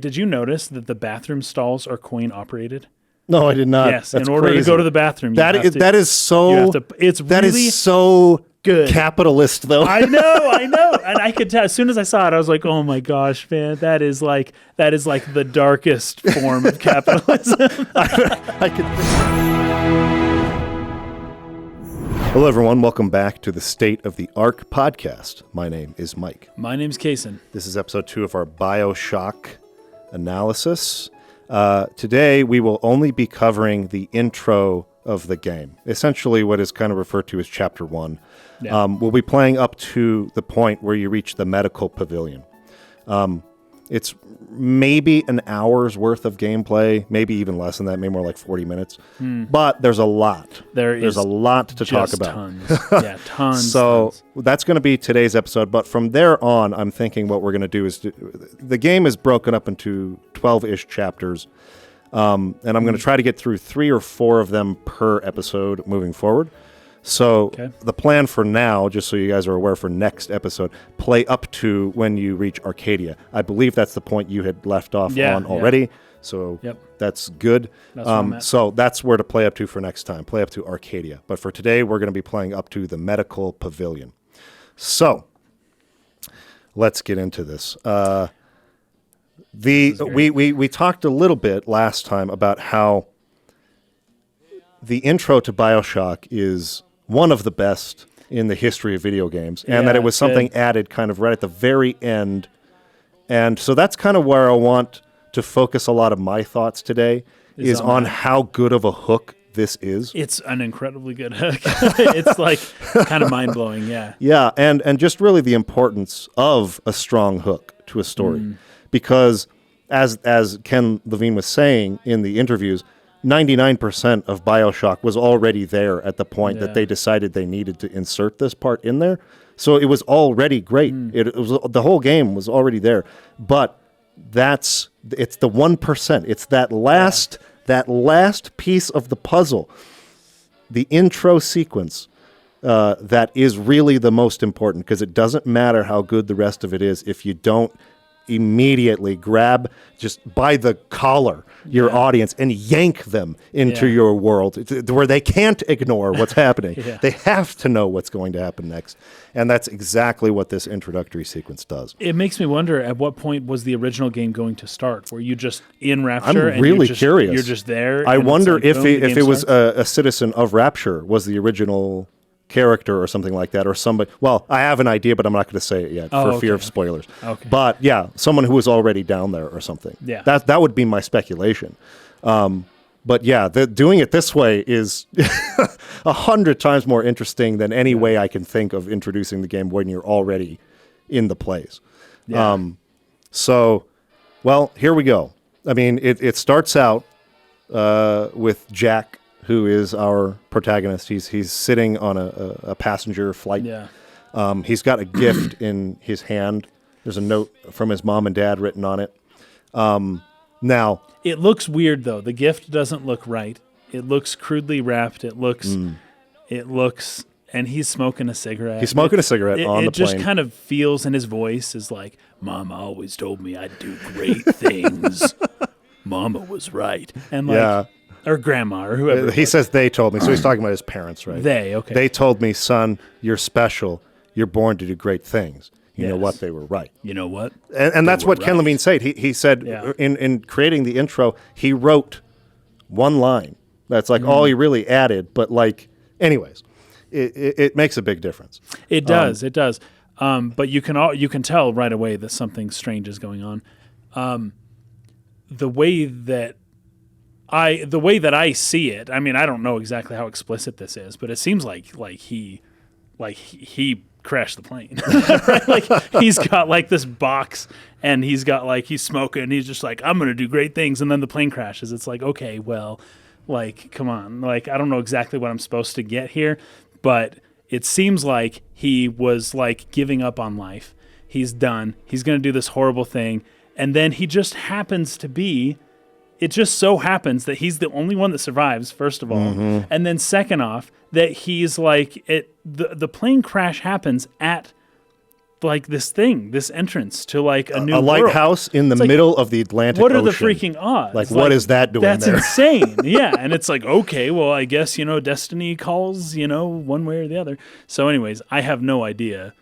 Did you notice that the bathroom stalls are coin operated? No, I did not. Yes, That's in order crazy. to go to the bathroom, That is so good. Capitalist, though. I know, and I could tell as soon as I saw it, I was like, "Oh my gosh, man, that is like the darkest form of capitalism." I could. Hello, everyone. Welcome back to the State of the Arc podcast. My name is Mike. My name's Kason. This is episode 2 of our Bioshock analysis. Today, we will only be covering the intro of the game, essentially what is kind of referred to as Chapter 1. Yeah. We'll be playing up to the point where you reach the medical pavilion. It's maybe an hour's worth of gameplay, maybe even less than that, maybe more like 40 minutes. But there's a lot. There's a lot to talk about. Tons. Yeah, tons. So that's going to be today's episode. But from there on, I'm thinking what we're going to do is the game is broken up into 12-ish chapters. And I'm going to try to get through 3 or 4 of them per episode moving forward. So The plan for now, just so you guys are aware for next episode, play up to when you reach Arcadia. I believe that's the point you had left off on already. Yeah. So that's good. So that's where to play up to for next time. Play up to Arcadia. But for today, we're going to be playing up to the medical pavilion. So let's get into this. We talked a little bit last time about how the intro to Bioshock is one of the best in the history of video games, and that it was something added kind of right at the very end. And so that's kind of where I want to focus a lot of my thoughts today, is on how good of a hook this is. It's an incredibly good hook. It's like kind of mind-blowing, yeah. Yeah, and just really the importance of a strong hook to a story. Because as Ken Levine was saying in the interviews, 99% of Bioshock was already there at the point that they decided they needed to insert this part in there. So it was already great. It was the whole game was already there. But it's the 1%. It's that last piece of the puzzle, the intro sequence, that is really the most important, because it doesn't matter how good the rest of it is if you don't immediately grab just by the collar your audience and yank them into your world where they can't ignore what's happening. They have to know what's going to happen next. And that's exactly what this introductory sequence does. It makes me wonder, at what point was the original game going to start? Were you just in Rapture? I'm really curious. You're just there? I wonder if it was a citizen of Rapture was the original character or something like that, or somebody. Well, I have an idea, but I'm not going to say it yet for fear of spoilers. Okay. But yeah, someone who was already down there or something. Yeah, that would be my speculation. But yeah, doing it this way is 100 times more interesting than any way I can think of introducing the game when you're already in the place. Yeah. So, well, here we go. I mean, it starts out with Jack, who is our protagonist. He's sitting on a passenger flight. Yeah. He's got a gift in his hand. There's a note from his mom and dad written on it. Now, it looks weird though. The gift doesn't look right. It looks crudely wrapped. It looks, and he's smoking a cigarette. He's smoking a cigarette on the plane. It just kind of feels in his voice is like, "Mama always told me I'd do great things. Mama was right." And like, or grandma, or whoever. He says they told me, so he's talking about his parents, right? Okay. They told me, son, you're special. You're born to do great things. You know what? They were right. You know what? And that's what Ken Levine said. He said in creating the intro, he wrote one line. That's like all he really added. But like, anyways, it makes a big difference. It does. It does. But you can tell right away that something strange is going on. The way that I see it, I mean, I don't know exactly how explicit this is, but it seems like he crashed the plane. Right? Like he's got like this box and he's smoking and he's just like, I'm going to do great things. And then the plane crashes. It's like, okay, well, like, come on. Like, I don't know exactly what I'm supposed to get here, but it seems like he was like giving up on life. He's done. He's going to do this horrible thing. And then he just happens to be, it just so happens that he's the only one that survives, first of all. And then second off, that he's like, the plane crash happens at like this entrance to like a new world. lighthouse in the middle of the Atlantic What are Ocean. the freaking odds? Like, what is that doing that's there? insane. Yeah. And it's like, okay, well, I guess, destiny calls, one way or the other. So anyways, I have no idea.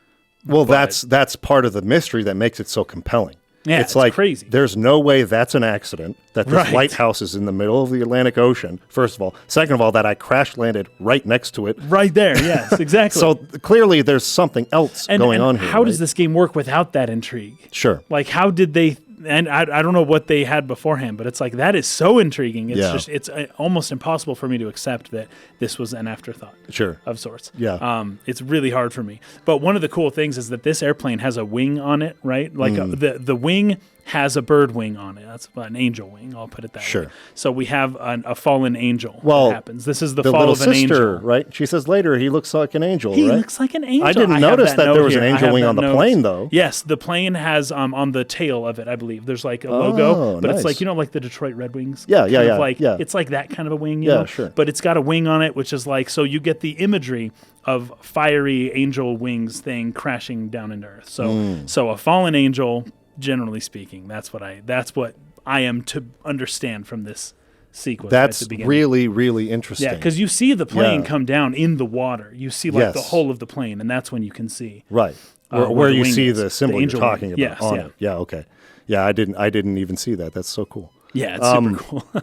Well, that's part of the mystery that makes it so compelling. Yeah, it's like crazy. There's no way that's an accident, that this Right. lighthouse is in the middle of the Atlantic Ocean, first of all. Second of all, that I crash landed right next to it. Right there. Yes, exactly. So clearly there's something else going on here. How does right? this game work without that intrigue? Sure. Like, how did they... And I don't know what they had beforehand, but it's like, that is so intriguing. It's it's almost impossible for me to accept that this was an afterthought. Sure. Of sorts. Yeah. It's really hard for me. But one of the cool things is that this airplane has a wing on it, right? Like the wing has a bird wing on it. That's an angel wing. I'll put it that way. So we have a fallen angel. Well, that happens. This is the fall little of an sister, angel. right? She says later he looks like an angel, He right? looks like an angel. I didn't notice that there was an angel wing on the plane, though. Yes, the plane has on the tail of it, I believe. There's like a logo, but nice. it's like, like the Detroit Red Wings. Yeah. It's like that kind of a wing, you know? Sure. But it's got a wing on it, which is like, so you get the imagery of fiery angel wings thing crashing down into Earth. So a fallen angel, generally speaking, that's what I am to understand from this sequence. That's at the beginning. really, really interesting. Yeah, because you see the plane come down in the water. You see like the Yes. whole of the plane, and that's when you can see. Right. where Where the you wing see is, the symbol the you're angel talking wing. about Yes, on yeah. it. Yeah, okay. Yeah, I didn't even see that. That's so cool. Yeah, it's super cool.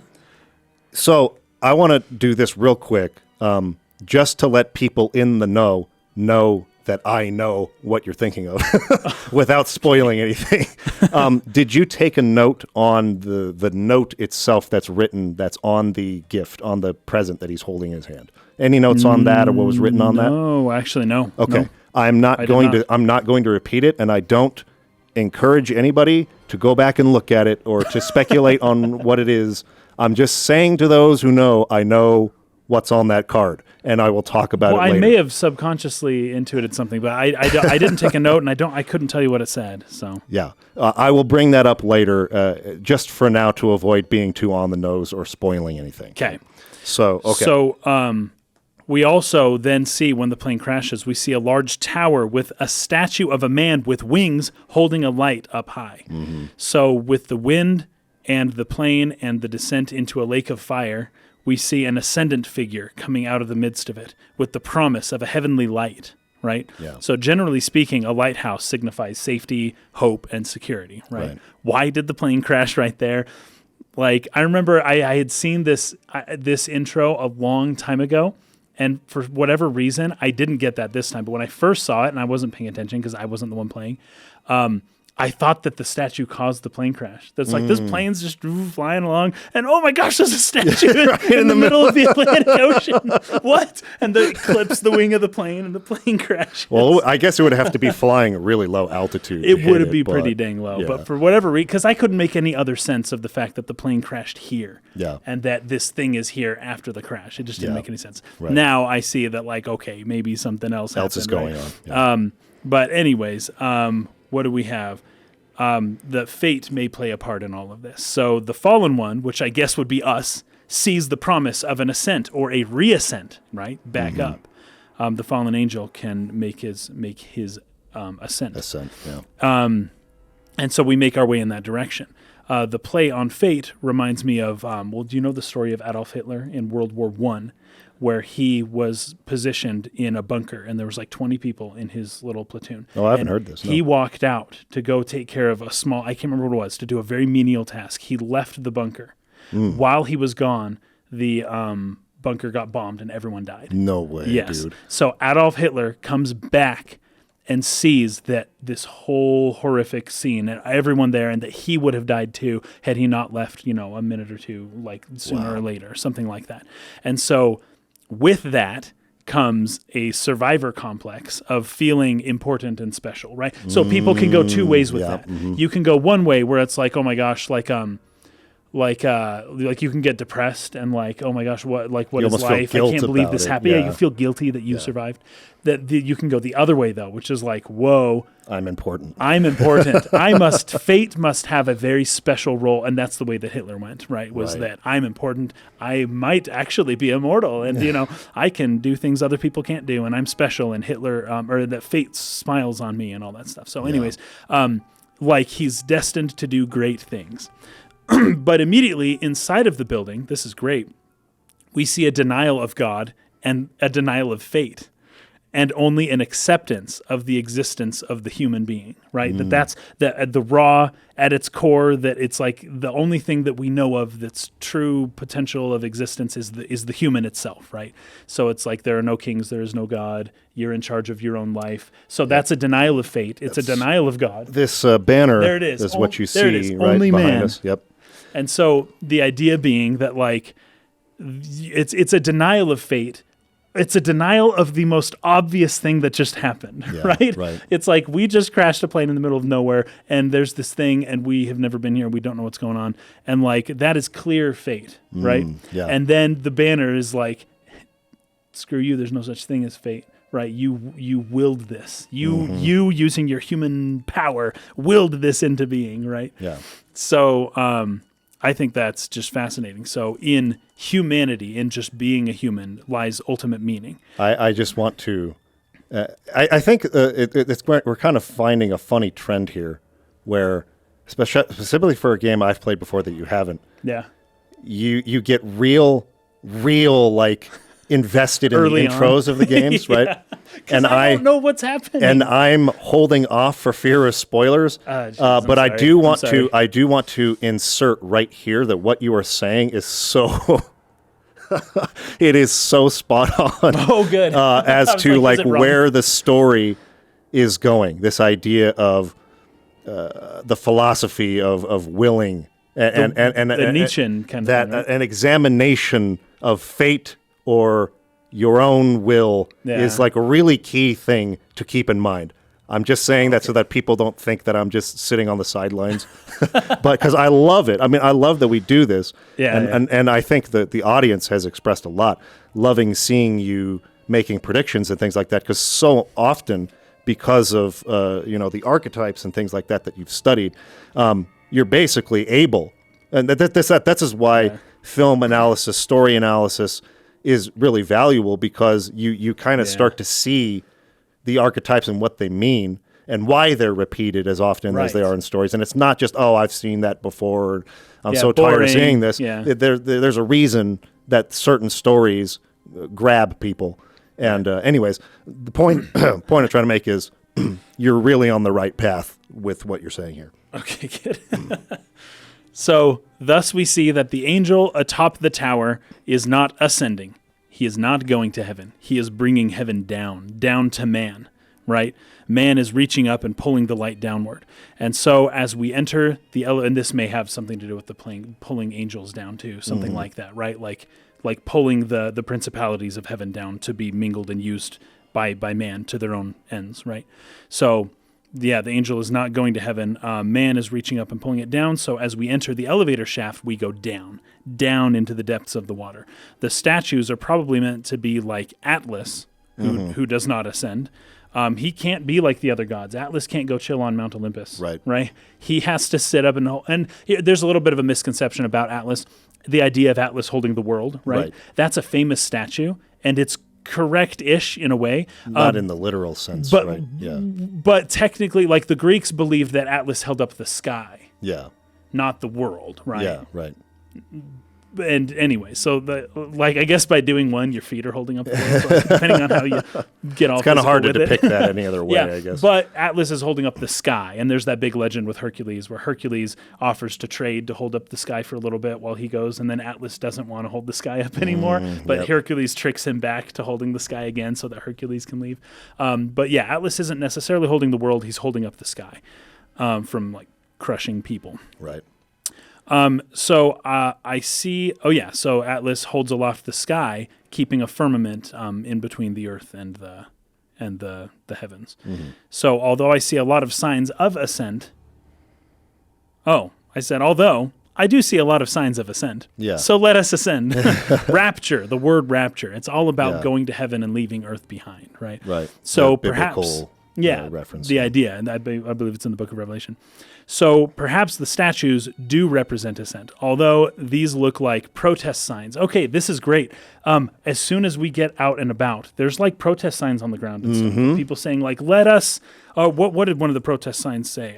So I want to do this real quick, just to let people in the know that I know what you're thinking of without spoiling anything. Did you take a note on the note itself that's written, that's on the gift, on the present that he's holding in his hand? Any notes on that or what was written on that? No, actually, no. Okay. No. I'm not going to repeat it, and I don't encourage anybody to go back and look at it or to speculate on what it is. I'm just saying to those who know, I know what's on that card, and I will talk about it later. I may have subconsciously intuited something, but I didn't take a note, and I couldn't tell you what it said. So yeah, I will bring that up later, just for now to avoid being too on the nose or spoiling anything. Okay. So we also then see, when the plane crashes, we see a large tower with a statue of a man with wings holding a light up high. Mm-hmm. So with the wind and the plane and the descent into a lake of fire, we see an ascendant figure coming out of the midst of it with the promise of a heavenly light, right? Yeah. So generally speaking, a lighthouse signifies safety, hope, and security, right? Why did the plane crash right there? Like, I remember I had seen this intro a long time ago, and for whatever reason, I didn't get that this time. But when I first saw it, and I wasn't paying attention because I wasn't the one playing, I thought that the statue caused the plane crash. That's like, this plane's just flying along, and oh my gosh, there's a statue in the middle of the Atlantic Ocean. What? And it clips the wing of the plane, and the plane crashes. Well, I guess it would have to be flying at really low altitude. It would be pretty dang low. Yeah. But for whatever reason, because I couldn't make any other sense of the fact that the plane crashed here. Yeah. And that this thing is here after the crash. It just didn't make any sense. Right. Now I see that, like, okay, maybe something else is going right? on. Yeah. But anyways, what do we have? The fate may play a part in all of this. So the fallen one, which I guess would be us, sees the promise of an ascent or a reascent, right? Back up. The fallen angel can make his ascent. Ascent, yeah. And so we make our way in that direction. The play on fate reminds me of, do you know the story of Adolf Hitler in World War I, where he was positioned in a bunker and there was like 20 people in his little platoon. Oh, I haven't heard this. No. He walked out to go take care of a small, I can't remember what it was, to do a very menial task. He left the bunker. While he was gone, the bunker got bombed and everyone died. No way, dude. So Adolf Hitler comes back and sees that this whole horrific scene and everyone there, and that he would have died too had he not left, a minute or two, like sooner or later, something like that. And so with that comes a survivor complex of feeling important and special, right? So people can go two ways with that. Mm-hmm. You can go one way where it's like, oh my gosh, like like you can get depressed and like, oh my gosh, what You is almost feel life? I guilt can't believe about this it, happened. Yeah, yeah. you feel guilty that you survived. You can go the other way though, which is like, whoa, I'm important. I'm important. Fate must have a very special role, and that's the way that Hitler went, right? Was Right. that I'm important. I might actually be immortal, and I can do things other people can't do, and I'm special. And Hitler, or that fate smiles on me, and all that stuff. So, anyways, like he's destined to do great things. But immediately inside of the building, this is great. We see a denial of God and a denial of fate, and only an acceptance of the existence of the human being, right? That's the raw at its core, that it's like the only thing that we know of that's true potential of existence is the human itself, right? So it's like there are no kings, there is no God, you're in charge of your own life. So that's a denial of fate. It's a denial of God. This banner There it is. is what you There it is. see right Only behind man. us. Yep. And so the idea being that like it's a denial of fate. It's a denial of the most obvious thing that just happened, right? right. It's like we just crashed a plane in the middle of nowhere, and there's this thing, and we have never been here. We don't know what's going on, and like that is clear fate, right? Yeah. And then the banner is like, "Screw you! There's no such thing as fate." Right, you willed this. You using your human power willed this into being. Right. Yeah. So I think that's just fascinating. So in humanity, in just being a human, lies ultimate meaning. I just want to. I think we're kind of finding a funny trend here, where specifically for a game I've played before that you haven't. Yeah. You get real like invested in Early the intros of the games, right? And I don't know what's happening. And I'm holding off for fear of spoilers. Geez, but I sorry. do I'm want sorry. to insert right here that what you are saying is so it is so spot on. Oh, good. As I was to like, like is it wrong? where the story is going. This idea of the philosophy of willing and the Nietzschean kind of that thing, right? an examination of fate or your own will is like a really key thing to keep in mind. I'm just saying that so that people don't think that I'm just sitting on the sidelines, but because I love it. I mean, I love that we do this, and I think that the audience has expressed a lot, loving seeing you making predictions and things like that, because so often, because of the archetypes and things like that you've studied, you're basically able, and this is why film analysis, story analysis is really valuable, because you kind of start to see the archetypes and what they mean and why they're repeated as often as they are in stories. And it's not just, oh, I've seen that before. I'm so tired of seeing this. Yeah. There's a reason that certain stories grab people. And anyways, the point I'm trying to make is you're really on the right path with what you're saying here. Okay, good. So, thus we see that the angel atop the tower is not ascending. He is not going to heaven. He is bringing heaven down to man, right? Man is reaching up and pulling the light downward. And so as we enter and this may have something to do with the pulling angels down too, something like that, right? Like pulling the principalities of heaven down to be mingled and used by man to their own ends, right? So the angel is not going to heaven. Man is reaching up and pulling it down. So as we enter the elevator shaft, we go down into the depths of the water. The statues are probably meant to be like Atlas, who does not ascend. He can't be like the other gods. Atlas can't go chill on Mount Olympus. Right? He has to sit up and there's a little bit of a misconception about Atlas. The idea of Atlas holding the world, right? That's a famous statue, and it's correct-ish in a way. Not in the literal sense, but, right? Yeah. But technically, like the Greeks believed that Atlas held up the sky, not the world, right? Yeah, right. And anyway, so I guess by doing one, your feet are holding up the world, so depending on how you get all. It's kind of hard to depict that any other way, I guess. But Atlas is holding up the sky, and there's that big legend with Hercules, where Hercules offers to trade to hold up the sky for a little bit while he goes, and then Atlas doesn't want to hold the sky up anymore, but Hercules tricks him back to holding the sky again so that Hercules can leave. But yeah, Atlas isn't necessarily holding the world; he's holding up the sky from like crushing people. Right. So I see. So Atlas holds aloft the sky, keeping a firmament in between the earth and the heavens. So although I see a lot of signs of ascent, although I do see a lot of signs of ascend. Yeah. So let us ascend. Rapture, the word rapture. It's all about going to heaven and leaving earth behind, right? Right. So The perhaps, biblical, reference. the idea, and I believe it's in the book of Revelation. So perhaps the statues do represent ascent, although these look like protest signs. Okay, this is great. As soon as we get out and about, there's like protest signs on the ground and stuff. People saying like, let us, what did one of the protest signs say?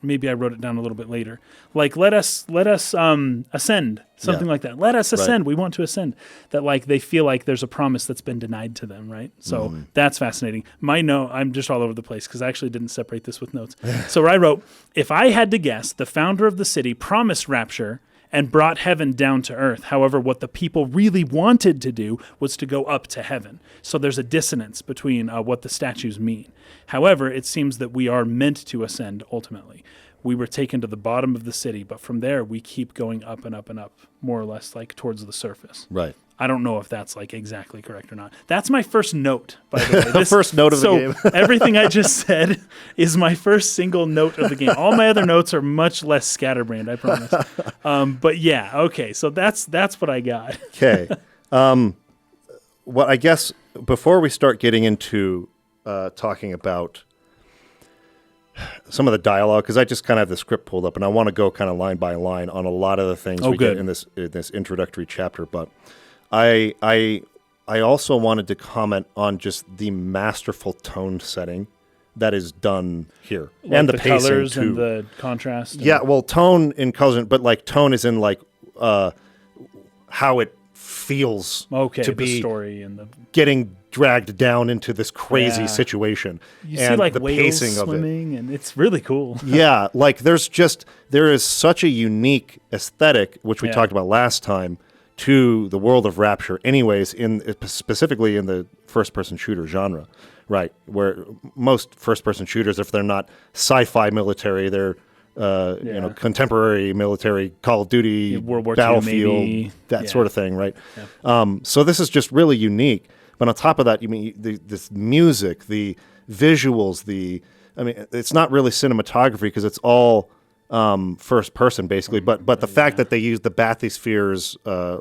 Maybe I wrote it down a little bit later. Like, let us ascend, something like that. Let us ascend. We want to ascend. That like they feel like there's a promise that's been denied to them, right? So that's fascinating. My note, I'm just all over the place because I actually didn't separate this with notes. So I wrote, if I had to guess, the founder of the city promised rapture and brought heaven down to earth. However, what the people really wanted to do was to go up to heaven. So there's a dissonance between what the statues mean. However, it seems that we are meant to ascend ultimately. We were taken to the bottom of the city, but from there we keep going up and up and up, more or less like towards the surface. Right. I don't know if that's like exactly correct or not. That's my first note, by the way. The first note of the game. Everything I just said is my first single note of the game. All my other notes are much less scatterbrained, I promise. But yeah, okay. So that's what I got. Okay. What I guess before we start getting into talking about some of the dialogue, because I just kind of have the script pulled up, and I want to go kind of line by line on a lot of the things we get in this introductory chapter, but I also wanted to comment on just the masterful tone setting that is done here, like and the pacing colors too. And the contrast. Yeah, well, tone in colors, but like tone is in like how it feels to be story and the getting dragged down into this crazy situation. You and see like the whales pacing swimming, of it. and it's really cool. Yeah, like there is such a unique aesthetic, which we talked about last time, to the world of Rapture anyways, specifically in the first-person shooter genre, right? Where most first-person shooters, if they're not sci-fi military, they're contemporary military, Call of Duty, World War II, Battlefield, maybe. that sort of thing, right? Yeah. So this is just really unique. But on top of that, you mean this music, the visuals, it's not really cinematography because it's all first person basically, but the fact that they use the bathysphere's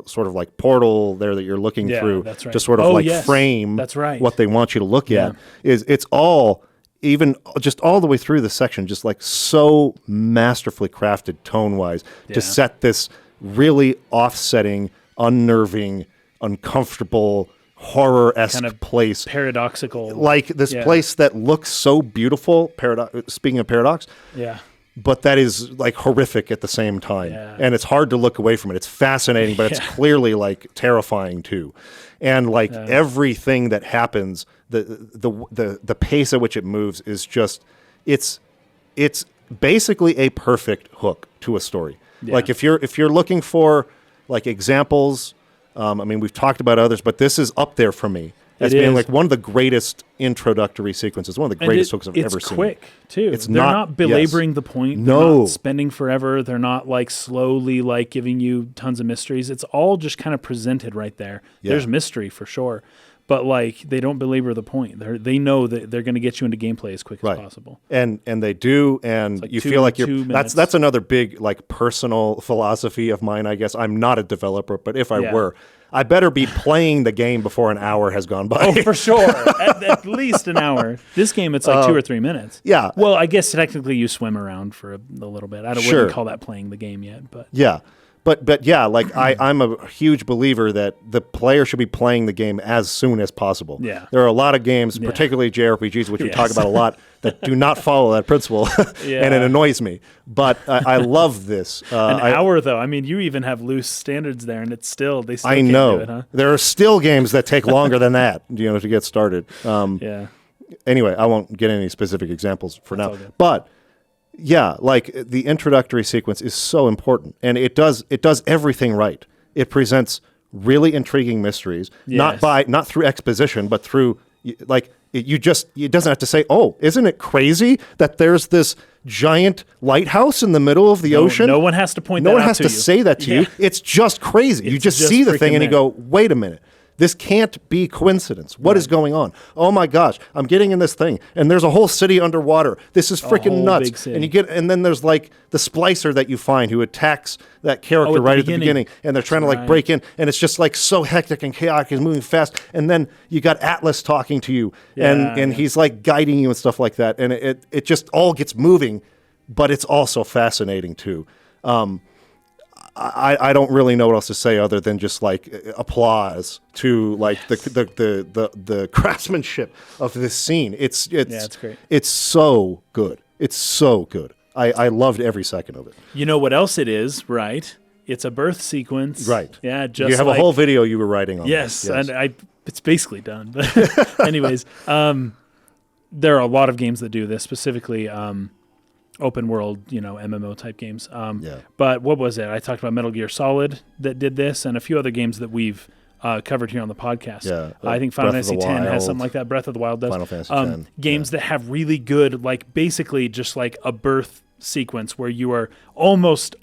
sort of like portal there that you're looking through to sort of frame what they want you to look at it's all, even just all the way through the section, just like so masterfully crafted tone-wise to set this really offsetting, unnerving, uncomfortable, horror-esque kind of place. Paradoxical. Like this place that looks so beautiful, speaking of paradox, but that is like horrific at the same time. And it's hard to look away from it. It's fascinating, but it's clearly like terrifying too. And like everything that happens, the pace at which it moves is just, it's basically a perfect hook to a story. Like if you're looking for like examples, we've talked about others, but this is up there for me as being like one of the greatest introductory sequences, one of the greatest hooks I've ever seen. It's quick too. They're not belaboring the point. No. They're not spending forever. They're not like slowly like giving you tons of mysteries. It's all just kind of presented right there. There's mystery for sure, but like they don't belabor the point. They know that they're going to get you into gameplay as quick as possible. And they do, and like you feel like you're. That's another big like personal philosophy of mine, I guess. I'm not a developer, but if I were, I better be playing the game before an hour has gone by. Oh, for sure. At least an hour. This game, it's like 2 or 3 minutes. Yeah. Well, I guess technically you swim around for a little bit. Wouldn't call that playing the game yet, but yeah. But yeah, like I'm a huge believer that the player should be playing the game as soon as possible. Yeah. There are a lot of games, particularly JRPGs, which we talk about a lot, that do not follow that principle, and it annoys me. But I love this. An hour, though. I mean, you even have loose standards there, and they still I know. can't do it, huh? There are still games that take longer than that, to get started. Anyway, I won't get any specific examples for now. But yeah, like the introductory sequence is so important, and it does everything right. It presents really intriguing mysteries, not through exposition, but through like it doesn't have to say, "Oh, isn't it crazy that there's this giant lighthouse in the middle of the ocean?" No one has to point that out to you. No one has to say that to you. It's just crazy. You just see the thing and you go, "Wait a minute. This can't be coincidence. What is going on? Oh my gosh, I'm getting in this thing, and there's a whole city underwater. This is freaking nuts. And then there's like the splicer that you find who attacks that character right at the beginning, and they're trying to like break in, and it's just like so hectic and chaotic and moving fast. And then you got Atlas talking to you, and he's like guiding you and stuff like that, and it just all gets moving, but it's also fascinating too. I don't really know what else to say other than just like applause to like the craftsmanship of this scene. It's great. It's so good. It's so good. I loved every second of it. You know what else it is, right? It's a birth sequence. Right. Yeah, just you have a whole video you were writing on. Yes, and it's basically done. But anyways, there are a lot of games that do this, specifically open world, MMO type games. But what was it? I talked about Metal Gear Solid that did this, and a few other games that we've covered here on the podcast. Yeah, I think Final Fantasy X has something like that. Breath of the Wild does. Final Fantasy X. Games that have really good, like basically just like a birth sequence where you are almost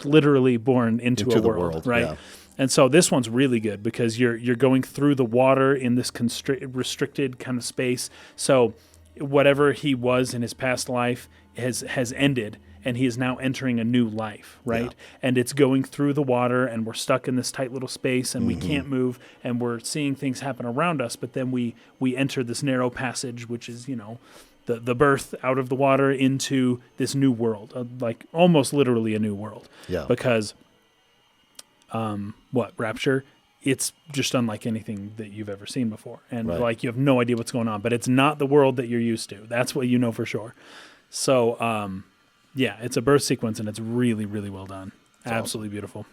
literally born into a world, right? Yeah. And so this one's really good because you're going through the water in this restricted kind of space. So whatever he was in his past life has ended, and he is now entering a new life, right? Yeah. And it's going through the water, and we're stuck in this tight little space, and we can't move, and we're seeing things happen around us, but then we enter this narrow passage, which is, the birth out of the water into this new world, like almost literally a new world. Yeah. Because, Rapture, it's just unlike anything that you've ever seen before. And like you have no idea what's going on, but it's not the world that you're used to. That's what you know for sure. So, it's a birth sequence, and it's really, really well done. It's absolutely beautiful.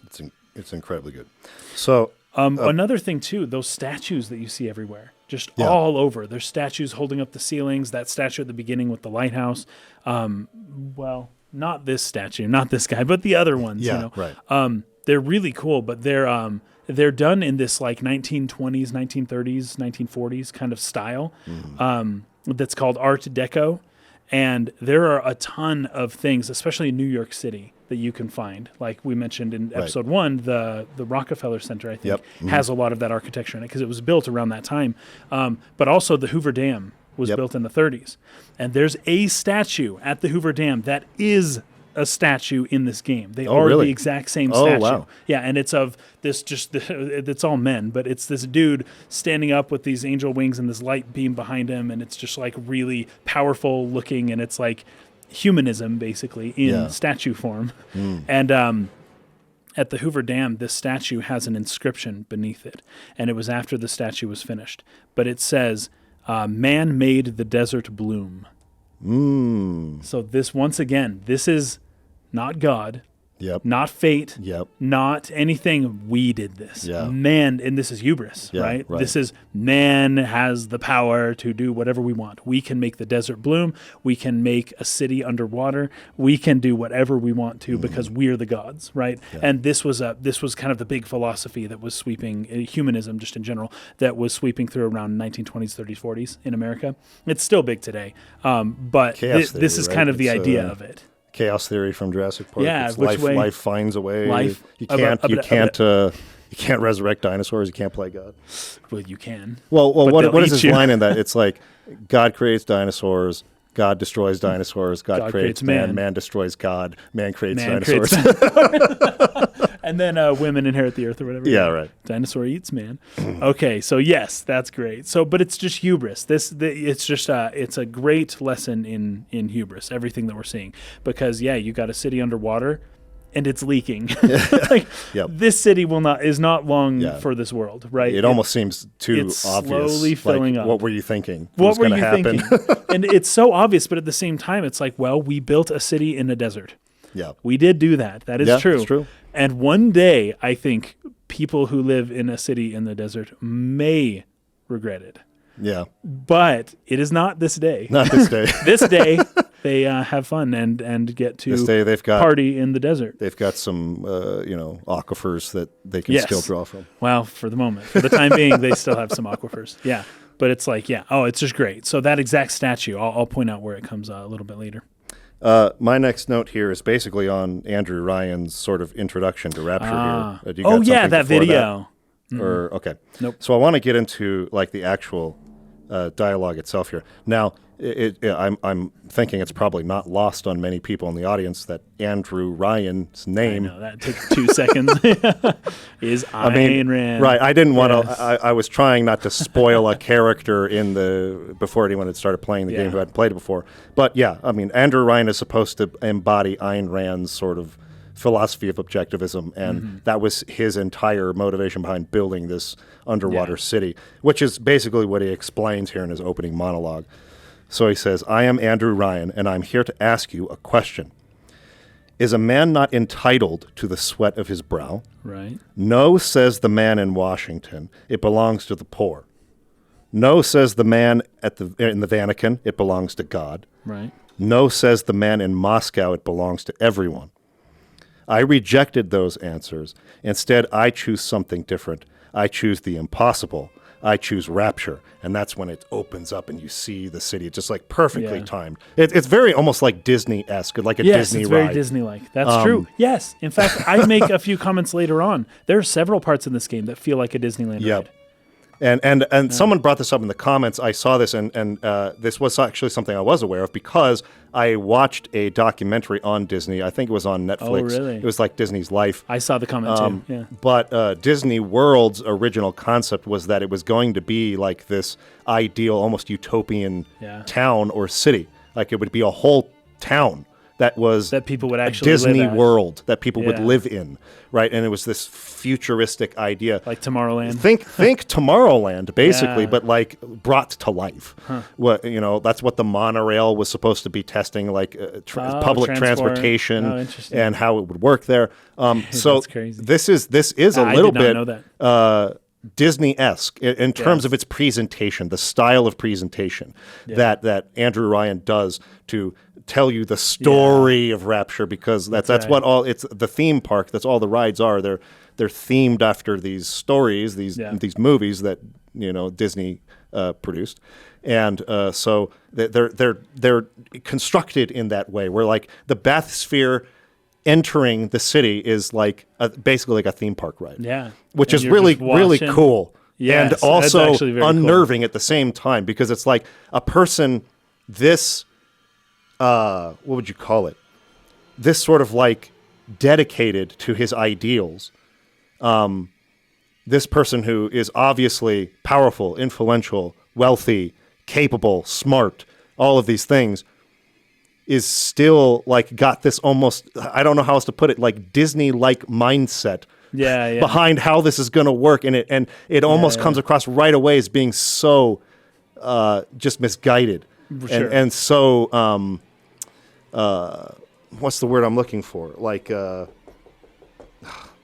It's incredibly good. So, another thing too, those statues that you see everywhere, just all over. There's statues holding up the ceilings. That statue at the beginning with the lighthouse. Not this statue, not this guy, but the other ones. Yeah, right. They're really cool, but they're done in this like 1920s, 1930s, 1940s kind of style. That's called Art Deco. And there are a ton of things, especially in New York City, that you can find. Like we mentioned in episode 1, the Rockefeller Center, I think, has a lot of that architecture in it because it was built around that time. But also the Hoover Dam was built in the 30s. And there's a statue at the Hoover Dam that is a statue in this game. They are the exact same statue. Wow. Yeah, and it's of this it's all men, but it's this dude standing up with these angel wings and this light beam behind him, and it's just like really powerful looking, and it's like humanism basically in statue form. And at the Hoover Dam, this statue has an inscription beneath it, and it was after the statue was finished. But it says, "Man made the desert bloom." So this, once again, this is not God, not fate, not anything. We did this. Man, and this is hubris, right? This is man has the power to do whatever we want. We can make the desert bloom. We can make a city underwater. We can do whatever we want to because we're the gods, right? And this was kind of the big philosophy that was sweeping humanism just in general, that was sweeping through around 1920s, 30s, 40s in America. It's still big today, but this is kind of the idea of it. Chaos theory from Jurassic Park. Yeah, life finds a way. You can't resurrect dinosaurs. You can't play God. Well, you can. Well, what is his line in that? It's like God creates dinosaurs. God destroys dinosaurs. God creates man. Man destroys God. Man creates dinosaurs. And then women inherit the earth or whatever. Yeah, right. Dinosaur eats man. Okay, so yes, that's great. So, but it's just hubris. It's a great lesson in hubris. Everything that we're seeing, because you got a city underwater, and it's leaking. This city is not long for this world, right? It almost seems too it's obvious. Slowly filling up. What were you thinking? What were you thinking? And it's so obvious, but at the same time, it's like, well, we built a city in a desert. Yeah, we did do that. That is true. It's true. And one day, I think people who live in a city in the desert may regret it. Yeah. But it is not this day. Not this day. This day, they have fun and get to this day they've got, party in the desert. They've got some, aquifers that they can still draw from. Well, for the moment. For the time being, they still have some aquifers. Yeah. But it's like, it's just great. So that exact statue, I'll point out where it comes a little bit later. My next note here is basically on Andrew Ryan's sort of introduction to Rapture here. That video. Or okay. Nope. So I want to get into like the actual dialogue itself here. Now, I'm thinking it's probably not lost on many people in the audience that Andrew Ryan's name. I know that took 2 seconds. Is Ayn Rand? Right. I didn't want Yes. to. I was trying not to spoil a character before anyone had started playing the game who hadn't played it before. But yeah, I mean, Andrew Ryan is supposed to embody Ayn Rand's sort of philosophy of objectivism, and that was his entire motivation behind building this underwater city, which is basically what he explains here in his opening monologue. So he says, I am Andrew Ryan, and I'm here to ask you a question. Is a man not entitled to the sweat of his brow? Right. No, says the man in Washington. It belongs to the poor. No, says the man in the Vatican. It belongs to God. Right. No, says the man in Moscow. It belongs to everyone. I rejected those answers. Instead, I choose something different. I choose the impossible. I choose Rapture. And that's when it opens up and you see the city. It's just like perfectly timed. It's very almost like Disney-esque, like a Disney it's ride. very Disney-like. That's true. Yes. In fact, I make a few comments later on. There are several parts in this game that feel like a Disneyland ride. And someone brought this up in the comments. I saw this, and this was actually something I was aware of because I watched a documentary on Disney. I think it was on Netflix. Oh, really? It was like Disney's Life. I saw the comment too. Yeah. But Disney World's original concept was that it was going to be like this ideal, almost utopian town or city. Like it would be a whole town that was that people would actually Disney live at. World that people would live in, right? And it was this futuristic idea, like Tomorrowland. Think Tomorrowland, basically, but like brought to life. What that's what the monorail was supposed to be testing, like public transportation and how it would work there. So That's crazy. this is a I little did not bit know that. Disney-esque in terms of its presentation, the style of presentation that Andrew Ryan does to tell you the story of Rapture, because that's what all it's the theme park. That's all the rides are. They're themed after these stories, these movies that Disney produced, and so they're constructed in that way, where like the bathysphere entering the city is like basically like a theme park ride. Yeah, which and is really cool, yes, and also unnerving cool. at the same time, because it's like a person this what would you call it? This sort of like dedicated to his ideals. This person who is obviously powerful, influential, wealthy, capable, smart, all of these things, is still like got this almost, I don't know how else to put it, like Disney-like mindset behind how this is going to work. And it almost comes across right away as being so just misguided. Sure. And so, what's the word I'm looking for? Like,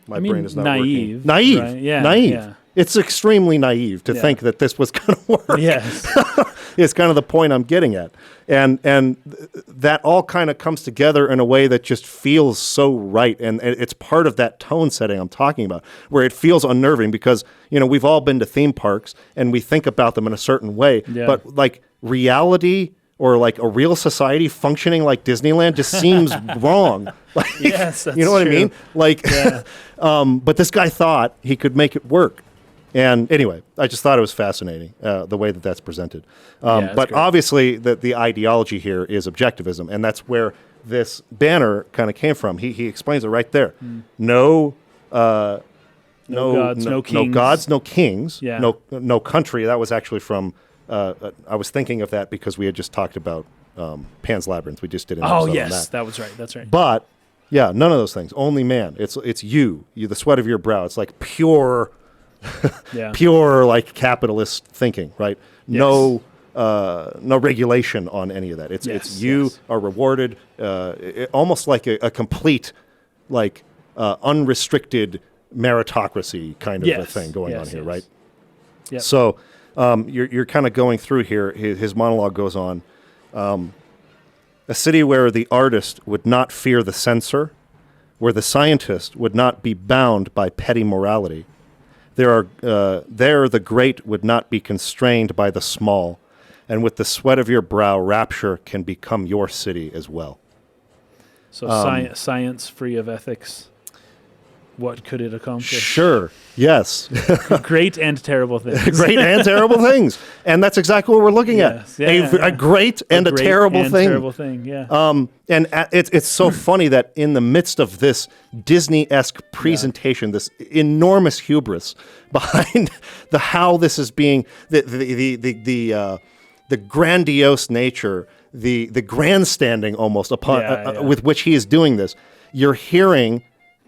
my brain is not naive. working. Naive. Right? Yeah, naive. yeah. It's extremely naive to think that this was going to work. Yes. It's kind of the point I'm getting at. And that all kind of comes together in a way that just feels so right. And it's part of that tone setting I'm talking about, where it feels unnerving because, we've all been to theme parks and we think about them in a certain way. Yeah. But like reality or like a real society functioning like Disneyland just seems wrong. Like, yes, that's you know what true. I mean? Like, but this guy thought he could make it work. And anyway, I just thought it was fascinating, the way that that's presented. But great. Obviously, the ideology here is objectivism, and that's where this banner kind of came from. He explains it right there. No gods, no kings. No gods, no kings, no country. That was actually from, I was thinking of that because we had just talked about Pan's Labyrinth. We just did an episode on that. That was right. That's right. But, yeah, none of those things. Only man. It's you, the sweat of your brow. It's like pure... pure like capitalist thinking, right? Yes. No regulation on any of that. It's you are rewarded, almost like a complete, like unrestricted meritocracy kind of a thing going on here, right? Yep. So you're kind of going through here. His monologue goes on. A city where the artist would not fear the censor, where the scientist would not be bound by petty morality. There the great would not be constrained by the small, and with the sweat of your brow, Rapture can become your city as well. So science free of ethics. what could it accomplish? Sure. Yes. Great and terrible things. Great and terrible things. And that's exactly what we're looking at. A great and a terrible thing. Terrible thing, yeah. And it's so funny that in the midst of this Disney-esque presentation, this enormous hubris behind how this is being, the grandiose nature, the grandstanding almost upon with which he is doing this, you're hearing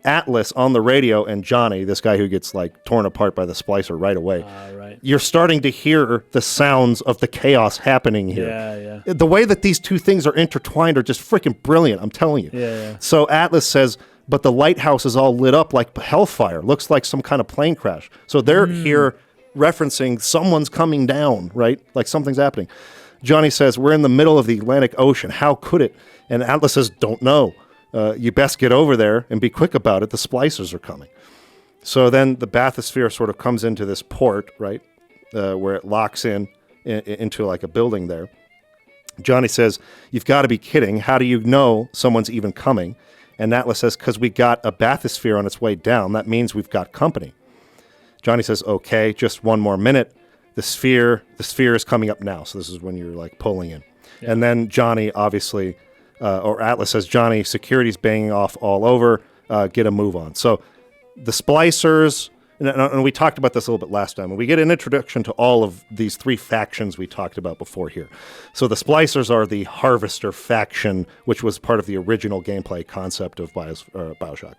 Atlas on the radio and Johnny, this guy who gets like torn apart by the splicer right away. Right. You're starting to hear the sounds of the chaos happening here. Yeah. The way that these two things are intertwined are just freaking brilliant, I'm telling you. Yeah. So Atlas says, but the lighthouse is all lit up like hellfire. Looks like some kind of plane crash. So they're here referencing someone's coming down, right? Like something's happening. Johnny says, we're in the middle of the Atlantic Ocean. How could it? And Atlas says, don't know. You best get over there and be quick about it. The splicers are coming. So then the bathysphere sort of comes into this port, right, where it locks into like a building there. Johnny says, you've got to be kidding. How do you know someone's even coming? And Atlas says, because we got a bathysphere on its way down. That means we've got company. Johnny says, okay, just one more minute. The sphere is coming up now. So this is when you're like pulling in. Yeah. And then Johnny obviously... or Atlas says, Johnny, security's banging off all over. Get a move on. So the splicers, and we talked about this a little bit last time, and we get an introduction to all of these three factions we talked about before here. So the splicers are the harvester faction, which was part of the original gameplay concept of Bioshock.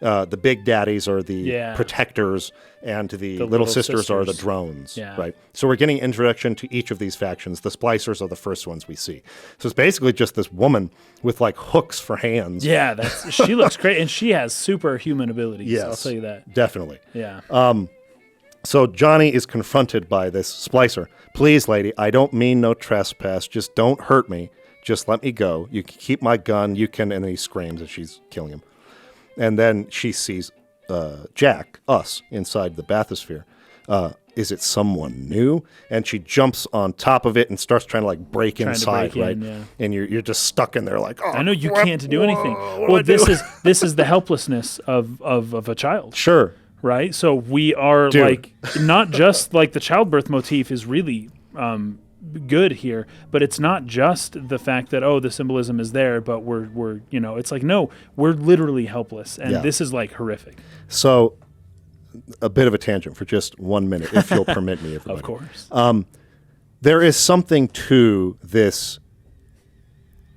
The big daddies are the protectors, and the little sisters are the drones, right? So we're getting introduction to each of these factions. The splicers are the first ones we see. So it's basically just this woman with like hooks for hands. Yeah, she looks great, and she has superhuman abilities. Yes, I'll tell you that. Definitely. Yeah. So Johnny is confronted by this splicer. Please, lady, I don't mean no trespass. Just don't hurt me. Just let me go. You can keep my gun. You can, and then he screams as she's killing him. And then she sees Jack, us, inside the bathysphere. Is it someone new? And she jumps on top of it and starts trying to like break inside, right? And you're just stuck in there like, oh, I know you can't do anything. Well, this is the helplessness of a child. Sure. Right? So we are like, not just like the childbirth motif is really good here, but it's not just the fact that the symbolism is there, but we're it's like, no, we're literally helpless, and this is like horrific. So a bit of a tangent for just 1 minute, if you'll permit me, everybody. Of course. There is something to this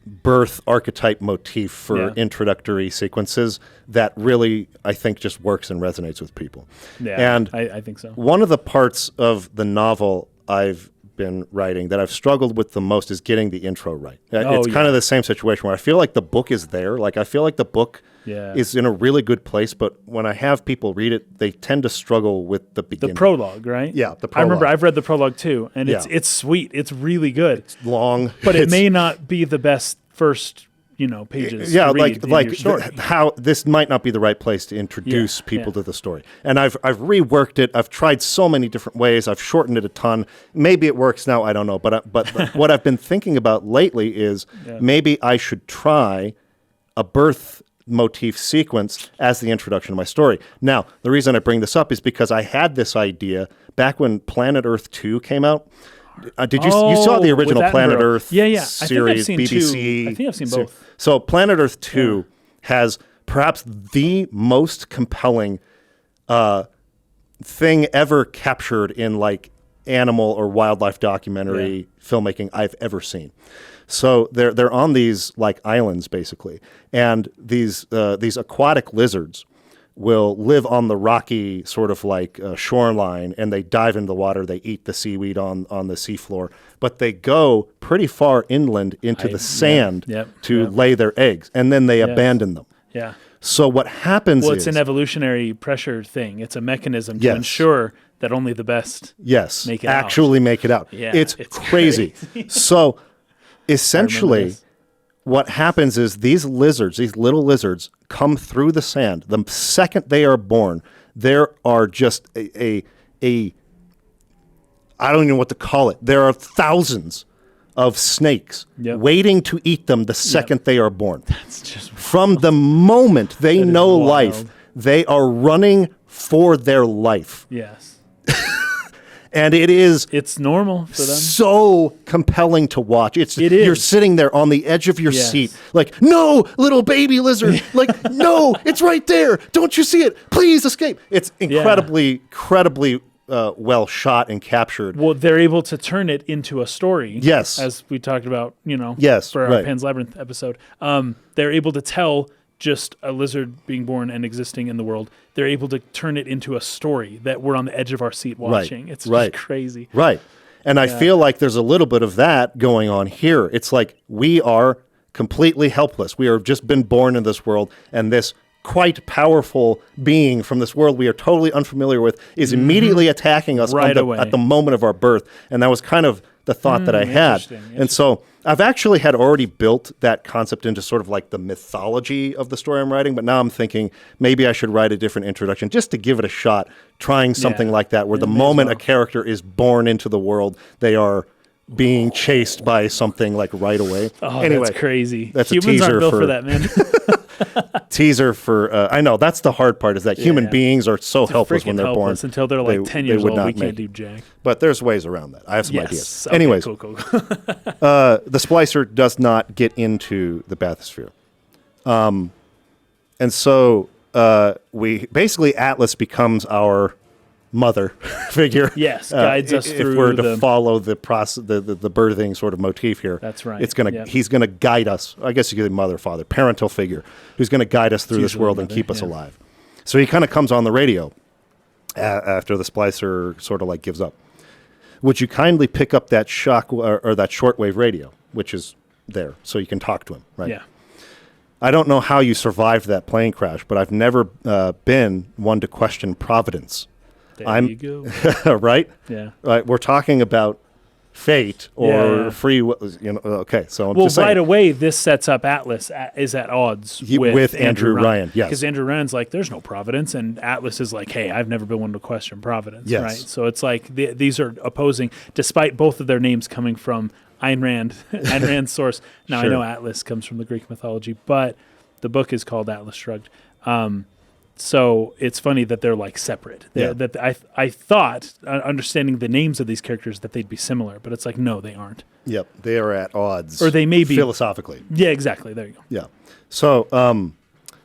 birth archetype motif for introductory sequences that really, I think, just works and resonates with people. Yeah, and I think so. One of the parts of the novel I've been writing that I've struggled with the most is getting the intro right. It's kind of the same situation where I feel like the book is there. Like I feel like the book is in a really good place, but when I have people read it, they tend to struggle with the beginning. The prologue, right? Yeah, the prologue. I remember I've read the prologue too, and it's sweet. It's really good. It's long. But it may not be the best first pages. Yeah, to read how this might not be the right place to introduce people to the story. And I've reworked it. I've tried so many different ways. I've shortened it a ton. Maybe it works now. I don't know. But what I've been thinking about lately is maybe I should try a birth motif sequence as the introduction to my story. Now, the reason I bring this up is because I had this idea back when Planet Earth 2 came out. Did you saw the original Planet Earth series, BBC? I think I've seen both. So Planet Earth 2 has perhaps the most compelling thing ever captured in like animal or wildlife documentary filmmaking I've ever seen. So they're on these like islands basically, and these aquatic lizards will live on the rocky sort of like shoreline, and they dive into the water. They eat the seaweed on the seafloor, but they go pretty far inland into the sand to lay their eggs, and then they abandon them. Yeah. So what happens is... Well, it's an evolutionary pressure thing. It's a mechanism to ensure that only the best make it out. Yeah, it's crazy. So essentially... What happens is these little lizards, come through the sand. The second they are born, there are just I don't even know what to call it. There are thousands of snakes waiting to eat them the second they are born. That's just from the moment they know life. they are running for their life. Yes. And it's normal for them. So compelling to watch. It is. You're sitting there on the edge of your seat, like, no, little baby lizard. Like, no, it's right there. Don't you see it? Please escape. It's incredibly well shot and captured. Well, they're able to turn it into a story. Yes. As we talked about, for our right. Pan's Labyrinth episode. They're able to tell just a lizard being born and existing in the world. They're able to turn it into a story that we're on the edge of our seat watching. Right. It's just crazy. Right. And I feel like there's a little bit of that going on here. It's like we are completely helpless. We have just been born in this world, and this quite powerful being from this world we are totally unfamiliar with is immediately attacking us at the moment of our birth. And that was kind of the thought that I had. And so I've actually had already built that concept into sort of like the mythology of the story I'm writing, but now I'm thinking maybe I should write a different introduction just to give it a shot, trying something like that, where the moment a character is born into the world, they are being chased by something like right away. Oh, anyway, that's crazy. That's Humans a teaser aren't built for that, man. Teaser for I know that's the hard part, is that human beings are so helpless when they're born until they're like 10 years old. We can't do jack. But there's ways around that. I have some ideas. Okay, Anyways, cool. the splicer does not get into the bathysphere, and so we basically Atlas becomes our mother figure. Yes, guides us through. If we're to follow the process, the birthing sort of motif here. That's right. He's gonna guide us. I guess you could say mother, father, parental figure, who's gonna guide us through this world and keep us alive. So he kind of comes on the radio after the splicer sort of like gives up. Would you kindly pick up that shock or that shortwave radio, which is there, so you can talk to him, right? Yeah. I don't know how you survived that plane crash, but I've never been one to question Providence. There you go. Right? Yeah. Right. We're talking about fate or free will. Okay. So I'm just saying. Right away, this sets up Atlas is at odds with Andrew Ryan. Yes. Because Andrew Ryan's like, there's no Providence. And Atlas is like, hey, I've never been one to question Providence. Yes. Right. So it's like these are opposing, despite both of their names coming from Ayn Rand's source. Now, Sure. I know Atlas comes from the Greek mythology, but the book is called Atlas Shrugged. So it's funny that they're like separate. That I thought, understanding the names of these characters, that they'd be similar, but it's like, no, they aren't. Yep, they are at odds. Or they may be philosophically. Yeah, exactly. There you go. Yeah. So I'm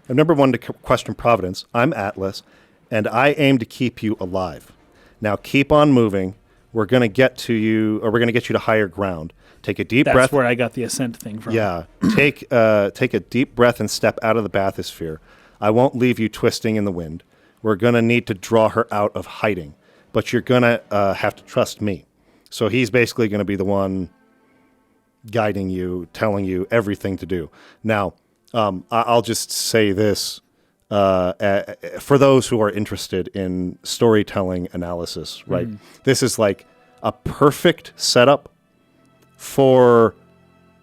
number one to question Providence. I'm Atlas, and I aim to keep you alive. Now keep on moving. We're going to get to you, or we're going to get you to higher ground. Take a deep breath. That's where I got the ascent thing from. Yeah. Take a deep breath and step out of the bathysphere. I won't leave you twisting in the wind. We're going to need to draw her out of hiding, but you're going to have to trust me. So he's basically going to be the one guiding you, telling you everything to do. Now, I'll just say this. For those who are interested in storytelling analysis, right? This is like a perfect setup for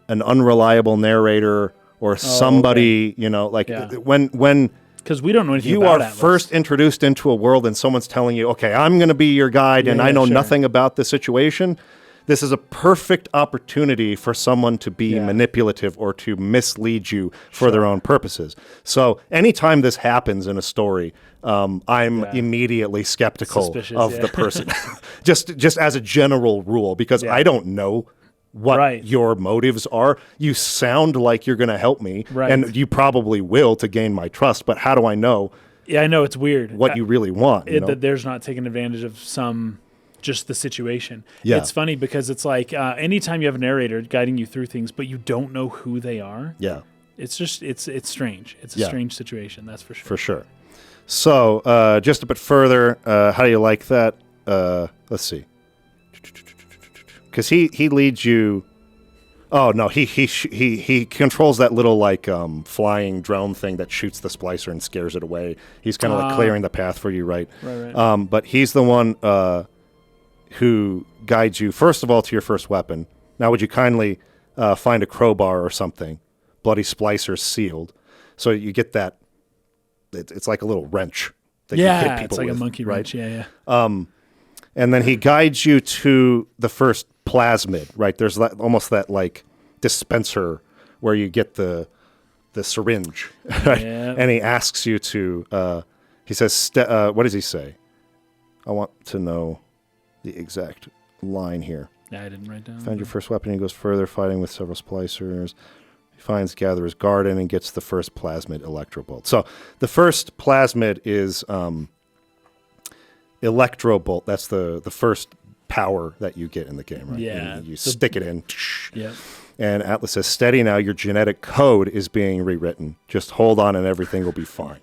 an unreliable narrator or somebody, when because we don't know anything you about are Atlas. first introduced into a world and someone's telling you, okay, I'm going to be your guide and I know nothing about the situation. This is a perfect opportunity for someone to be manipulative or to mislead you for their own purposes. So anytime this happens in a story, I'm immediately skeptical of the person, just as a general rule, because I don't know what your motives are. You sound like you're going to help me, and you probably will to gain my trust, but how do I know? Yeah, I know, it's weird. What you really want. That there's not taking advantage of just the situation. Yeah. It's funny because it's like anytime you have a narrator guiding you through things, but you don't know who they are. Yeah. It's just, it's strange. It's a strange situation, that's for sure. For sure. So just a bit further, how do you like that? Let's see. Because he leads you. Oh no, he controls that little like flying drone thing that shoots the splicer and scares it away. He's kind of like clearing the path for you, right? Right. But he's the one who guides you first of all to your first weapon. Now, would you kindly find a crowbar or something? Bloody splicer sealed, so you get that. It's like a little wrench that you hit people it's like with, a monkey right? wrench. Yeah. And then he guides you to the first plasmid, right? There's almost that like dispenser where you get the syringe, right? Yeah. And he asks you to He says, what does he say? I want to know the exact line here. Yeah, I didn't write down. Found your first weapon. He goes further, fighting with several splicers. He finds Gatherer's Garden and gets the first plasmid electrobolt. So the first plasmid is electrobolt. That's the first power that you get in the game, right? Yeah. And you stick it in. Yep. And Atlas says, steady now, your genetic code is being rewritten. Just hold on and everything will be fine.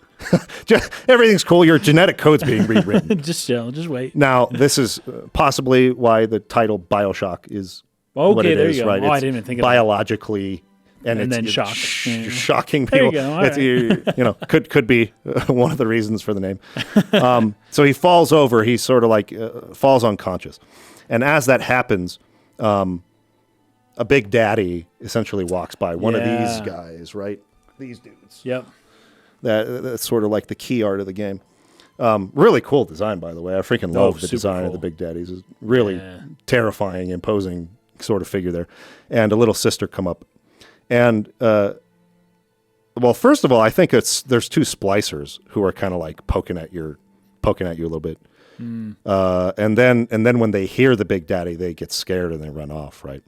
Everything's cool. Your genetic code's being rewritten. Just chill. Just wait. Now, this is possibly why the title Bioshock is what it there is, you go. right? Oh, I it's didn't even think of that. biologically, and then it's shock. You're shocking There you people. go. All right. Could be one of the reasons for the name. So he falls over. He sort of like falls unconscious. And as that happens, a big daddy essentially walks by. One of these guys, right? These dudes. Yep. That's sort of like the key art of the game. Really cool design, by the way. I freaking love the design of the big daddies. It's really terrifying, imposing sort of figure there. And a little sister come up. And, well, first of all, I think there's two splicers who are kind of like poking at you a little bit. And then when they hear the big daddy, they get scared and they run off, right?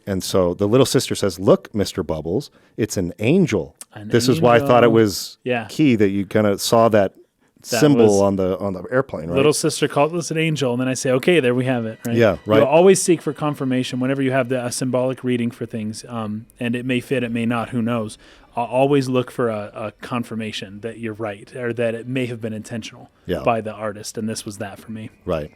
And so the little sister says, "Look, Mr. Bubbles, it's an angel." This is why I thought it was key that you kind of saw that symbol on the airplane, right? Little sister called us an angel, and then I say, "Okay, there we have it." Right? Yeah, right. You'll always seek for confirmation whenever you have a symbolic reading for things, and it may fit, it may not. Who knows? I'll always look for a confirmation that you're right, or that it may have been intentional by the artist, and this was that for me. Right.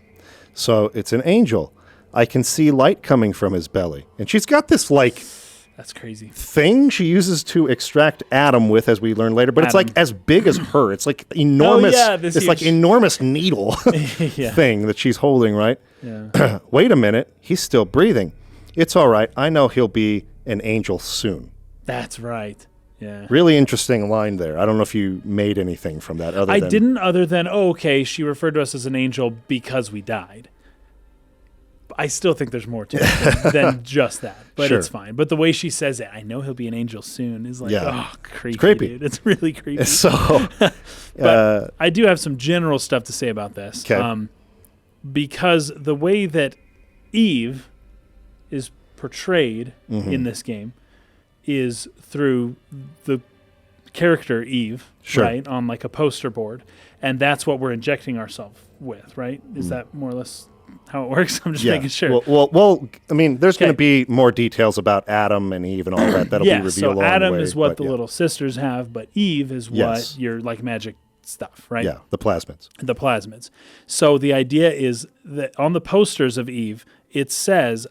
So it's an angel. I can see light coming from his belly. And she's got this, that's crazy thing she uses to extract Adam with, as we learn later. But it's like as big as her. It's like enormous. It's huge. Like enormous needle thing that she's holding, right? Yeah. Wait a minute. He's still breathing. It's all right. I know he'll be an angel soon. That's right. Yeah. Really interesting line there. I don't know if you made anything from that other than okay, she referred to us as an angel because we died. I still think there's more to it than just that, but it's fine. But the way she says it, I know he'll be an angel soon, is like, creepy. It's creepy. Dude. It's really creepy. So, but I do have some general stuff to say about this. Okay. Because the way that Eve is portrayed in this game is through the character Eve, right, on like a poster board, and that's what we're injecting ourselves with, right? Is that more or less how it works? I'm just making sure. Well, I mean, there's going to be more details about Adam and Eve and all that. That'll be revealed along the way. So Adam is what the little sisters have, but Eve is what your like magic stuff, right? Yeah, the plasmids. The plasmids. So the idea is that on the posters of Eve, it says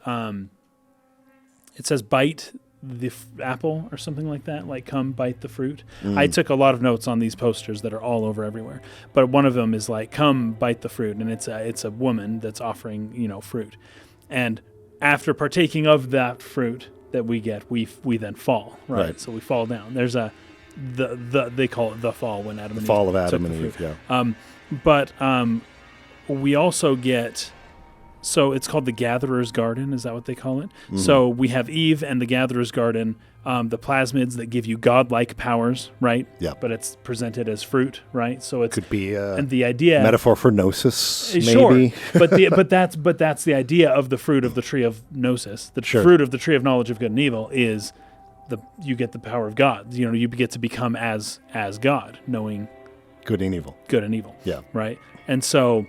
bite the apple or something like that, like come bite the fruit. I took a lot of notes on these posters that are all over everywhere, but one of them is like come bite the fruit, and it's a woman that's offering fruit, and after partaking of that fruit that we get, we then fall, right? So we fall down. There's they call it the fall when Adam and Eve fall of Adam and Eve, but we also get. So it's called the Gatherer's Garden. Is that what they call it? So we have Eve and the Gatherer's Garden, the plasmids that give you godlike powers, right? Yeah. But it's presented as fruit, right? So it could be and the idea metaphor for gnosis, maybe. but that's the idea of the fruit of the tree of gnosis. The fruit of the tree of knowledge of good and evil is you get the power of God. You get to become as God, knowing good and evil. Good and evil. Yeah. Right. And so,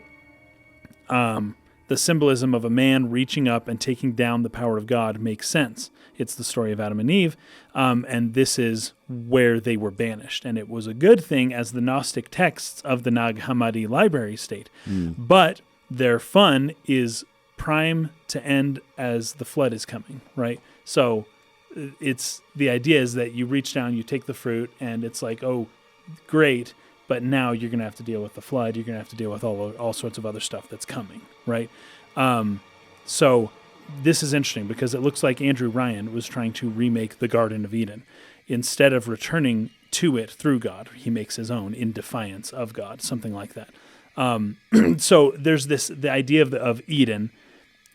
the symbolism of a man reaching up and taking down the power of God makes sense. It's the story of Adam and Eve, and this is where they were banished. And it was a good thing as the Gnostic texts of the Nag Hammadi library state. But their fun is prime to end as the flood is coming, right? So it's the idea is that you reach down, you take the fruit, and it's like, oh, great. But now you're going to have to deal with the flood. You're going to have to deal with all sorts of other stuff that's coming, right? So this is interesting because it looks like Andrew Ryan was trying to remake the Garden of Eden. Instead of returning to it through God, he makes his own in defiance of God, something like that. So there's the idea of Eden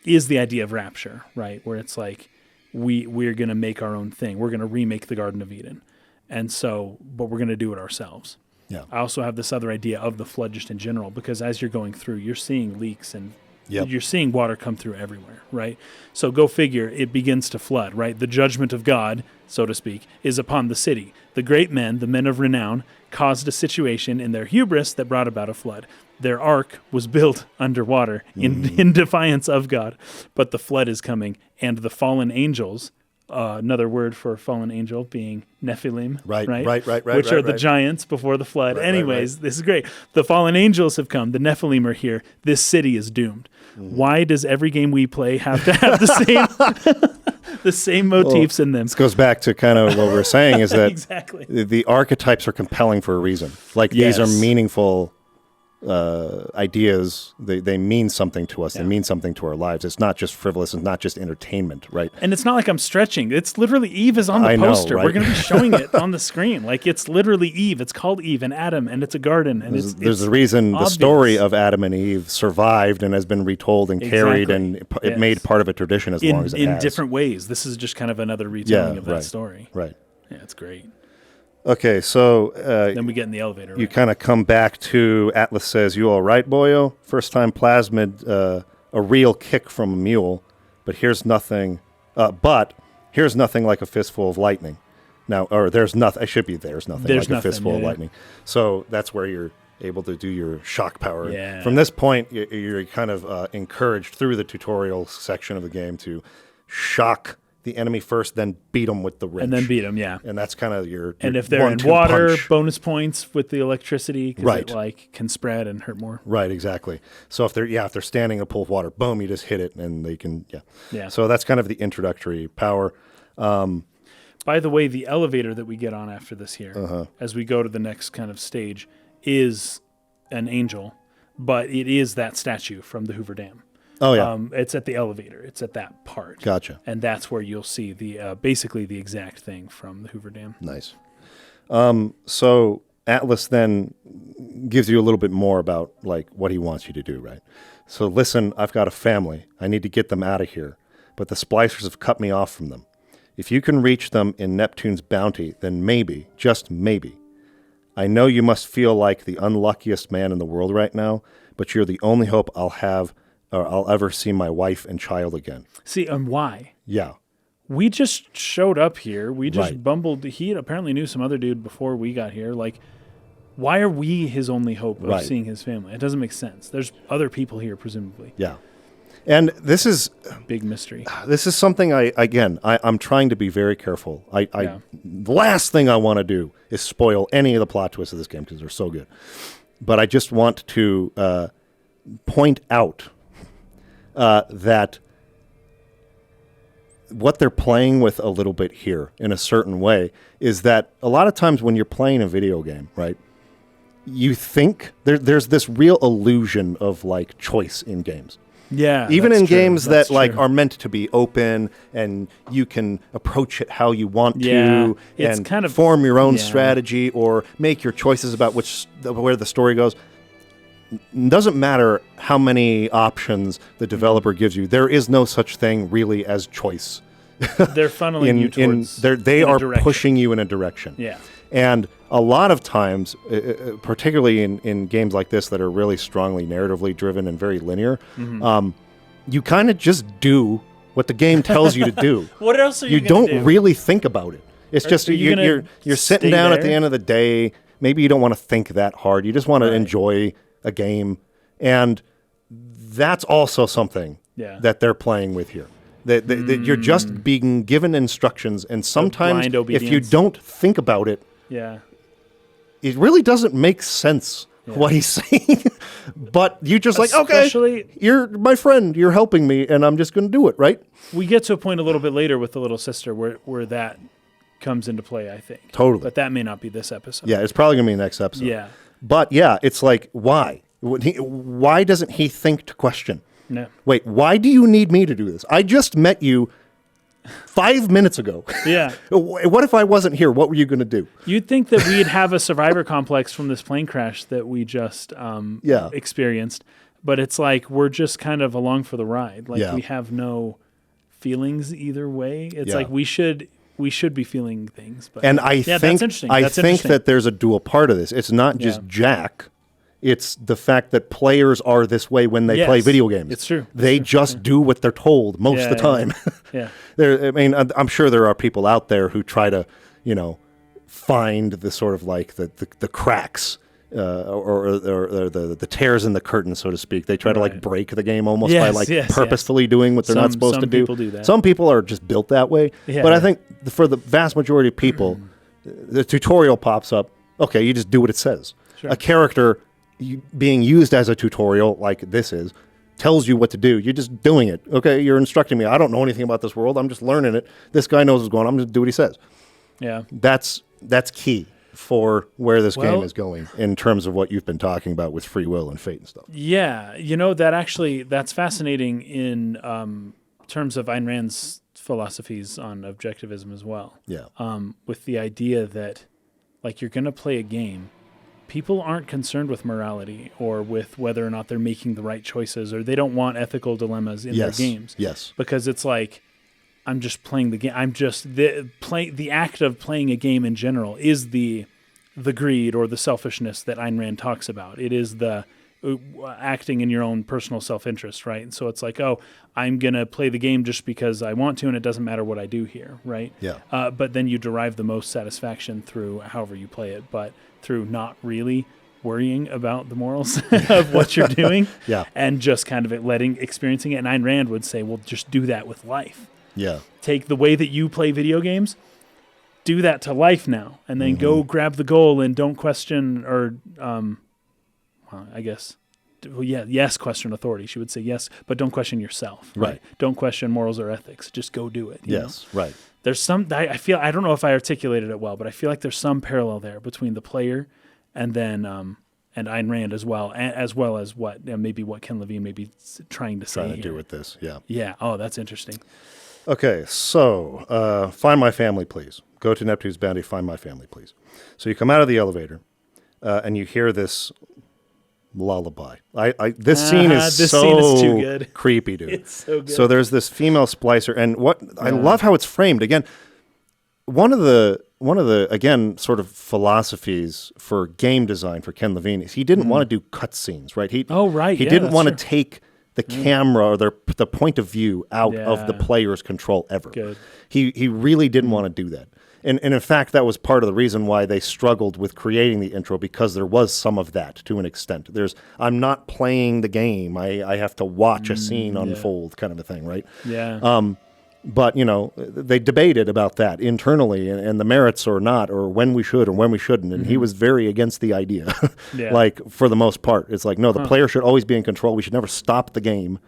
is the idea of rapture, right? Where it's like we're going to make our own thing. We're going to remake the Garden of Eden. And so, but we're going to do it ourselves. Yeah. I also have this other idea of the flood just in general, because as you're going through, you're seeing leaks and you're seeing water come through everywhere, right? So go figure, it begins to flood, right? The judgment of God, so to speak, is upon the city. The great men, the men of renown, caused a situation in their hubris that brought about a flood. Their ark was built underwater in defiance of God, but the flood is coming, and the fallen angels, another word for fallen angel being Nephilim, Right, which are the giants before the flood. Anyways, this is great. The fallen angels have come. The Nephilim are here. This city is doomed. Why does every game we play have to have the same motifs in them? This goes back to kind of what we're saying is that Exactly. the archetypes are compelling for a reason. Like these are meaningful ideas. They mean something to us. They mean something to our lives. It's not just frivolous. It's not just entertainment, right? And it's not like I'm stretching. It's literally Eve is on the poster. Know, right? We're going to be showing it on the screen. Like, it's literally Eve. It's called Eve and Adam, and it's a garden. And there's a reason obvious. The story of Adam and Eve survived and has been retold and carried, and it made part of a tradition as long as it has. In different ways. This is just kind of another retelling of that story. Right. Yeah, it's great. Okay, so then we get in the elevator. You kind of come back to Atlas says, "You all right, boyo? First time plasmid, a real kick from a mule, but here's nothing. Here's nothing like a fistful of lightning. Now, or there's nothing. I should be there's nothing like a fistful of lightning. So that's where you're able to do your shock power. Yeah. From this point, you're kind of encouraged through the tutorial section of the game to shock the enemy first, then beat them with the wrench. And then beat them, yeah. And that's kind of your and if they're in water, punch. Bonus points with the electricity because it can spread and hurt more. Right, exactly. So if they're standing in a pool of water, boom, you just hit it and they can Yeah. So that's kind of the introductory power. By the way, the elevator that we get on after this here, as we go to the next kind of stage, is an angel, but it is that statue from the Hoover Dam. Oh, yeah. It's at the elevator. It's at that part. Gotcha. And that's where you'll see the basically the exact thing from the Hoover Dam. Nice. So Atlas then gives you a little bit more about like what he wants you to do, right? So listen, I've got a family. I need to get them out of here, but the splicers have cut me off from them. If you can reach them in Neptune's bounty, then maybe, just maybe. I know you must feel like the unluckiest man in the world right now, but you're the only hope I'll have or I'll ever see my wife and child again. See, and why? Yeah. We just showed up here. We just bumbled. He apparently knew some other dude before we got here. Like, why are we his only hope of seeing his family? It doesn't make sense. There's other people here, presumably. Yeah. And this is big mystery. This is something I'm trying to be very careful. The last thing I want to do is spoil any of the plot twists of this game because they're so good. But I just want to point out that what they're playing with a little bit here in a certain way is that a lot of times when you're playing a video game, right, you think there's this real illusion of like choice in games. Yeah. Even in games that like are meant to be open and you can approach it how you want to and kind of form your own strategy or make your choices about where the story goes. Doesn't matter how many options the developer gives you. There is no such thing really as choice. They're funneling you towards they are pushing you in a direction. Yeah. And a lot of times, particularly in games like this that are really strongly narratively driven and very linear, you kind of just do what the game tells you to do. What else are you going to do? You don't really think about it. It's just you're sitting down at the end of the day. Maybe you don't want to think that hard. You just want to enjoy a game, and that's also something that they're playing with here. That you're just being given instructions, and sometimes if you don't think about it, it really doesn't make sense what he's saying. But you just okay, you're my friend, you're helping me, and I'm just going to do it, right? We get to a point a little bit later with the little sister where that comes into play, I think. Totally. But that may not be this episode. Yeah, it's probably going to be the next episode. Yeah. But yeah, it's like, why? Why doesn't he think to question? No. Wait, why do you need me to do this? I just met you 5 minutes ago. Yeah. What if I wasn't here? What were you going to do? You'd think that we'd have a survivor complex from this plane crash that we just experienced. But it's like we're just kind of along for the ride. Like we have no feelings either way. It's like we should we should be feeling things. But And I that's think interesting. I That's think interesting. that there's a dual part of this. It's not just Jack. It's the fact that players are this way when they play video games. It's true. They just do what they're told most of the time. Yeah. I mean, I'm sure there are people out there who try to, find the sort of like the cracks or the tears in the curtain, so to speak. They try to like break the game almost by like purposefully doing what they're not supposed to do. Some people do that. Some people are just built that way. Yeah, but I think for the vast majority of people, the tutorial pops up. Okay, you just do what it says. Sure. A character being used as a tutorial like this is tells you what to do. You're just doing it. Okay, you're instructing me. I don't know anything about this world. I'm just learning it. This guy knows what's going on. I'm just do what he says. Yeah. That's key for where this game is going in terms of what you've been talking about with free will and fate and stuff. Yeah, that's fascinating in terms of Ayn Rand's philosophies on objectivism as well. Yeah. With the idea that like you're going to play a game, people aren't concerned with morality or with whether or not they're making the right choices, or they don't want ethical dilemmas in their games. Yes. Because it's like, I'm just playing the game. I'm just the act of playing a game in general is the greed or the selfishness that Ayn Rand talks about. It is the acting in your own personal self-interest, right? And so it's like, oh, I'm going to play the game just because I want to, and it doesn't matter what I do here, right? Yeah. But then you derive the most satisfaction through however you play it, but through not really worrying about the morals of what you're doing, and just kind of experiencing it. And Ayn Rand would say, well, just do that with life. Yeah. Take the way that you play video games, do that to life now, and then go grab the goal and don't question or, question authority. She would say yes, but don't question yourself. Right. Don't question morals or ethics. Just go do it. You know? Right. There's some, I don't know if I articulated it well, but I feel like there's some parallel there between the player and then, and Ayn Rand as well as what maybe what Ken Levine may be trying to say. Trying to do with this, yeah. Yeah. Oh, that's interesting. Okay, so find my family, please. Go to Neptune's Bounty, find my family, please. So you come out of the elevator, and you hear this lullaby. This scene is too good. Creepy, dude. It's so good. So there's this female splicer, and I love how it's framed. Again, one of the again sort of philosophies for game design for Ken Levine is he didn't want to do cutscenes, right? He didn't want to take the camera or the point of view out of the player's control ever. Good. He really didn't want to do that. And in fact, that was part of the reason why they struggled with creating the intro, because there was some of that to an extent. I'm not playing the game. I have to watch a scene unfold kind of a thing, right? Yeah. But, they debated about that internally and the merits or not, or when we should or when we shouldn't. And he was very against the idea, like for the most part. It's like, no, the player should always be in control. We should never stop the game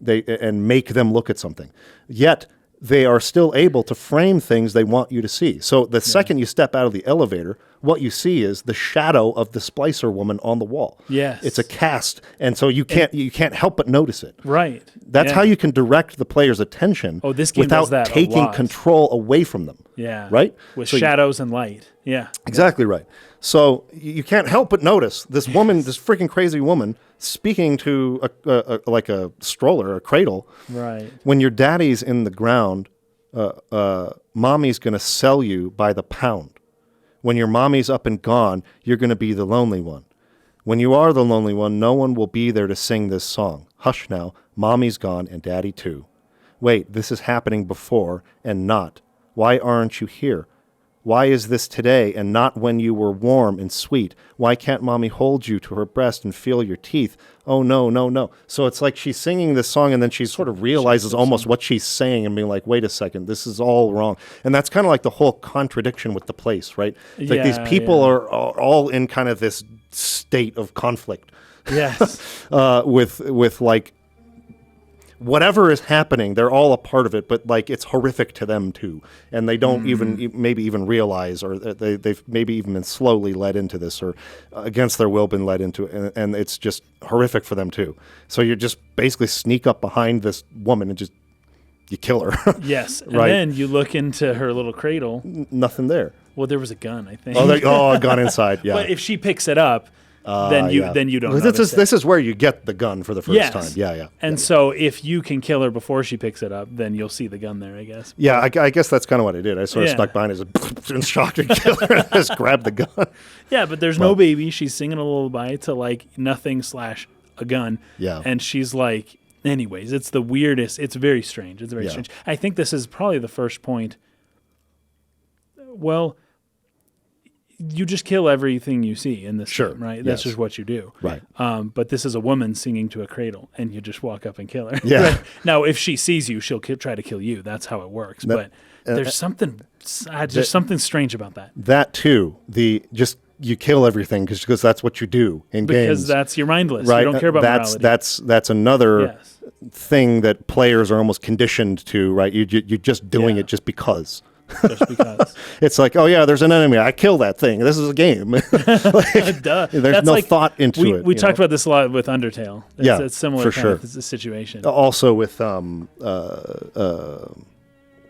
and make them look at something. Yet they are still able to frame things they want you to see. So the second you step out of the elevator, what you see is the shadow of the splicer woman on the wall. Yes. It's a cast, and so you can't help but notice it. Right. That's how you can direct the player's attention this game without does that taking control away from them. Yeah. Right? With shadows and light. Yeah. Exactly right. So you can't help but notice this woman, this freaking crazy woman, speaking to like a stroller, a cradle. Right. When your daddy's in the ground, mommy's going to sell you by the pound. When your mommy's up and gone, you're going to be the lonely one. When you are the lonely one, no one will be there to sing this song. Hush now, mommy's gone and daddy too. Wait, this is happening before and not. Why aren't you here? Why is this today and not when you were warm and sweet? Why can't mommy hold you to her breast and feel your teeth? Oh, no, no, no. So it's like she's singing this song and then she sort of realizes almost what she's saying and being like, wait a second, this is all wrong. And that's kind of like the whole contradiction with the place, right? It's like these people are all in kind of this state of conflict. Yes. with like, whatever is happening, they're all a part of it, but like it's horrific to them too, and they don't even realize, or they've maybe even been slowly led into this, or against their will been led into it, and it's just horrific for them too. So you just basically sneak up behind this woman and just you kill her. Yes, and right? then you look into her little cradle. Nothing there. Well, there was a gun, I think. A gun inside. Yeah. But if she picks it up, then you don't notice it. This is where you get the gun for the first Yes. time. Yeah. And so if you can kill her before she picks it up, then you'll see the gun there, I guess. Yeah, I guess that's kind of what I did. I sort of stuck behind it in shock and kill her and just grabbed the gun. Yeah, but there's no baby. She's singing a lullaby to like nothing / a gun. Yeah. And she's like, anyways, it's the weirdest. It's very strange. It's very strange. I think this is probably the first point. Well, you just kill everything you see in this game, right? That's just what you do. Right. But this is a woman singing to a cradle, and you just walk up and kill her. Yeah. Right? Now, if she sees you, she'll try to kill you. That's how it works. But there's something strange about that. That too. You kill everything because that's what you do in games. Because that's you're mindless. Right. You don't care about morality. That's another thing that players are almost conditioned to. Right. You're just doing it just because. Just because. It's like, oh yeah, there's an enemy. I kill that thing. This is a game. Duh. There's That's no thought into it. We talked about this a lot with Undertale. It's a similar for kind sure. of situation. Also with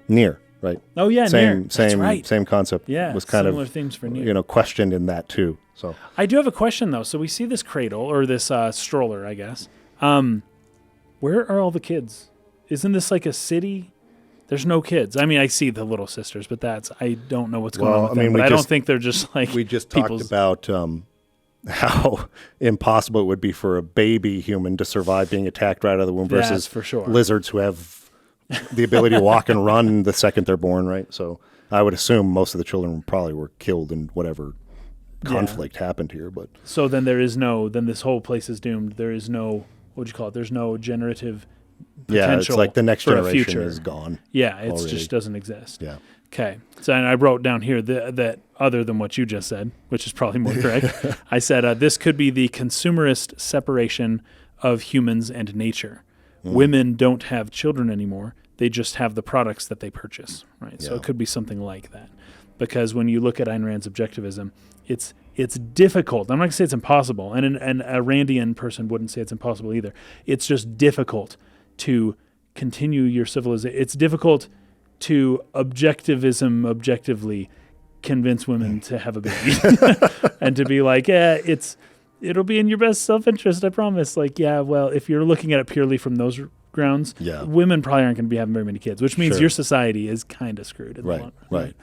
Nier, right? Oh yeah, Nier. That's right. Same concept. Yeah, was kind similar of themes for Nier. Questioned in that too. So I do have a question though. So we see this cradle or this stroller, I guess. Where are all the kids? Isn't this like a city? There's no kids. I mean, I see the little sisters, but I don't know what's going on with them. But I don't think they're just like we just talked about how impossible it would be for a baby human to survive being attacked right out of the womb versus for sure. lizards who have the ability to walk and run the second they're born, right? So I would assume most of the children probably were killed in whatever conflict happened here. But so then then this whole place is doomed. There is no, what would you call it? There's no generative potential. It's like the next generation is gone. Yeah, it just doesn't exist. Yeah. Okay. So and I wrote down here that other than what you just said, which is probably more correct, I said this could be the consumerist separation of humans and nature. Women don't have children anymore. They just have the products that they purchase, right? So it could be something like that. Because when you look at Ayn Rand's objectivism, it's difficult. I'm not going to say it's impossible, and a Randian person wouldn't say it's impossible either. It's just difficult to continue your civilization. It's difficult to objectively convince women to have a baby and to be like, it'll be in your best self-interest, I promise. Like, well, if you're looking at it purely from those grounds, women probably aren't going to be having very many kids, which means your society is kind of screwed in the long run. Right.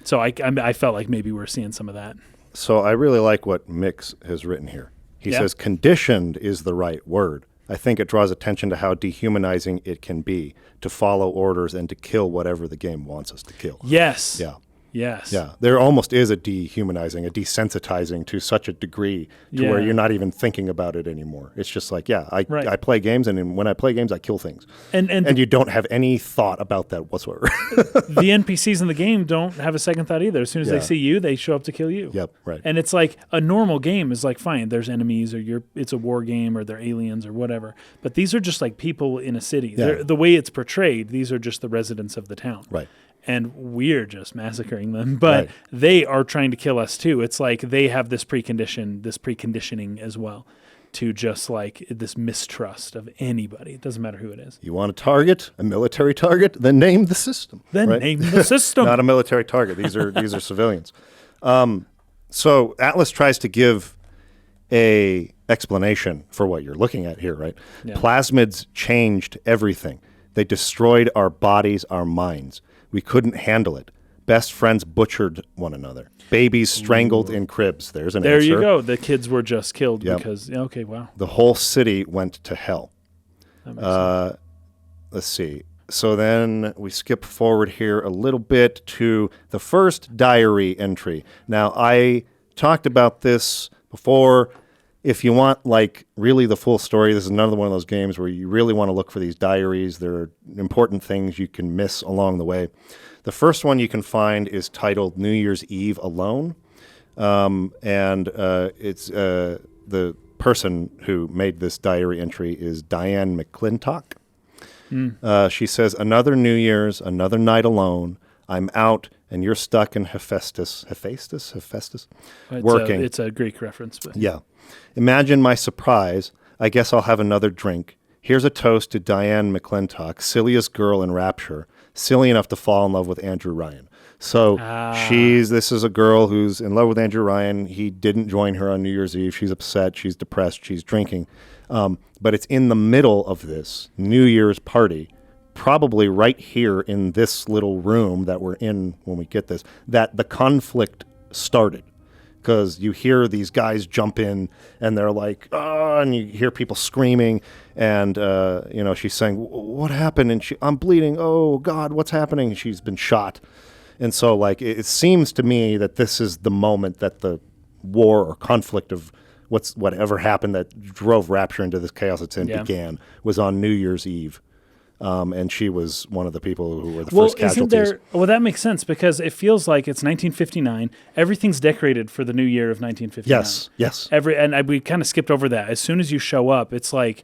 So I felt like maybe we're seeing some of that. So I really like what Mix has written here. He says, conditioned is the right word. I think it draws attention to how dehumanizing it can be to follow orders and to kill whatever the game wants us to kill. Yes. Yeah. Yes. Yeah. There almost is a dehumanizing, a desensitizing to such a degree to where you're not even thinking about it anymore. It's just like, I play games, and when I play games, I kill things. And you don't have any thought about that whatsoever. The NPCs in the game don't have a second thought either. As soon as they see you, they show up to kill you. Yep, right. And it's like a normal game is like, fine, there's enemies, or it's a war game, or they're aliens or whatever. But these are just like people in a city. Yeah. The way it's portrayed, these are just the residents of the town. Right. And we're just massacring them. But they are trying to kill us too. It's like they have this preconditioning as well, to just like this mistrust of anybody. It doesn't matter who it is. You want a target, a military target, then name the system. Name the system. Not a military target. These are civilians. So Atlas tries to give a explanation for what you're looking at here, right? Yeah. Plasmids changed everything. They destroyed our bodies, our minds. We couldn't handle it. Best friends butchered one another. Babies strangled in cribs. There's an answer. There you go. The kids were just killed because, okay, wow. The whole city went to hell. That makes sense. Let's see. So then we skip forward here a little bit to the first diary entry. Now, I talked about this before. If you want, like, really the full story, this is another one of those games where you really want to look for these diaries. There are important things you can miss along the way. The first one you can find is titled New Year's Eve Alone. It's the person who made this diary entry is Diane McClintock. She says, another New Year's, another night alone. I'm out, and you're stuck in Hephaestus, working. It's a Greek reference. But. Yeah. Imagine my surprise. I guess I'll have another drink. Here's a toast to Diane McClintock, silliest girl in Rapture, silly enough to fall in love with Andrew Ryan. So this is a girl who's in love with Andrew Ryan. He didn't join her on New Year's Eve. She's upset. She's depressed. She's drinking. But it's in the middle of this New Year's party, probably right here in this little room that we're in when we get this, that the conflict started. Because you hear these guys jump in and they're like, oh, and you hear people screaming. And, she's saying, what happened? And I'm bleeding. Oh, God, what's happening? She's been shot. And so, like, it seems to me that this is the moment that the war or conflict of whatever happened that drove Rapture into this chaos it's in began, was on New Year's Eve. And she was one of the people who were the first casualties. Well, that makes sense because it feels like it's 1959. Everything's decorated for the new year of 1959. Yes. We kind of skipped over that. As soon as you show up, it's like,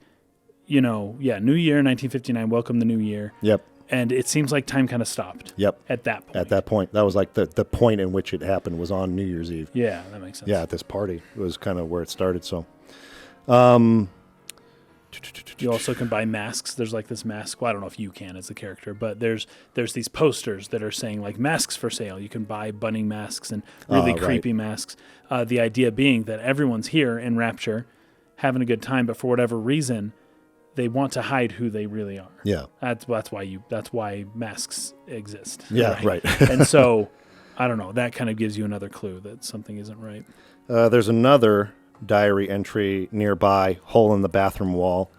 New Year, 1959, welcome the new year. Yep. And it seems like time kind of stopped. Yep. At that point. At that point. That was like the point in which it happened was on New Year's Eve. Yeah, that makes sense. Yeah, at this party. It was kind of where it started, so. You also can buy masks. There's like this mask. Well, I don't know if you can as a character, but there's these posters that are saying like masks for sale. You can buy bunny masks and really creepy masks. The idea being that everyone's here in Rapture having a good time, but for whatever reason, they want to hide who they really are. Yeah. That's why masks exist. Yeah, right. And so, I don't know, that kind of gives you another clue that something isn't right. There's another diary entry nearby, hole in the bathroom wall.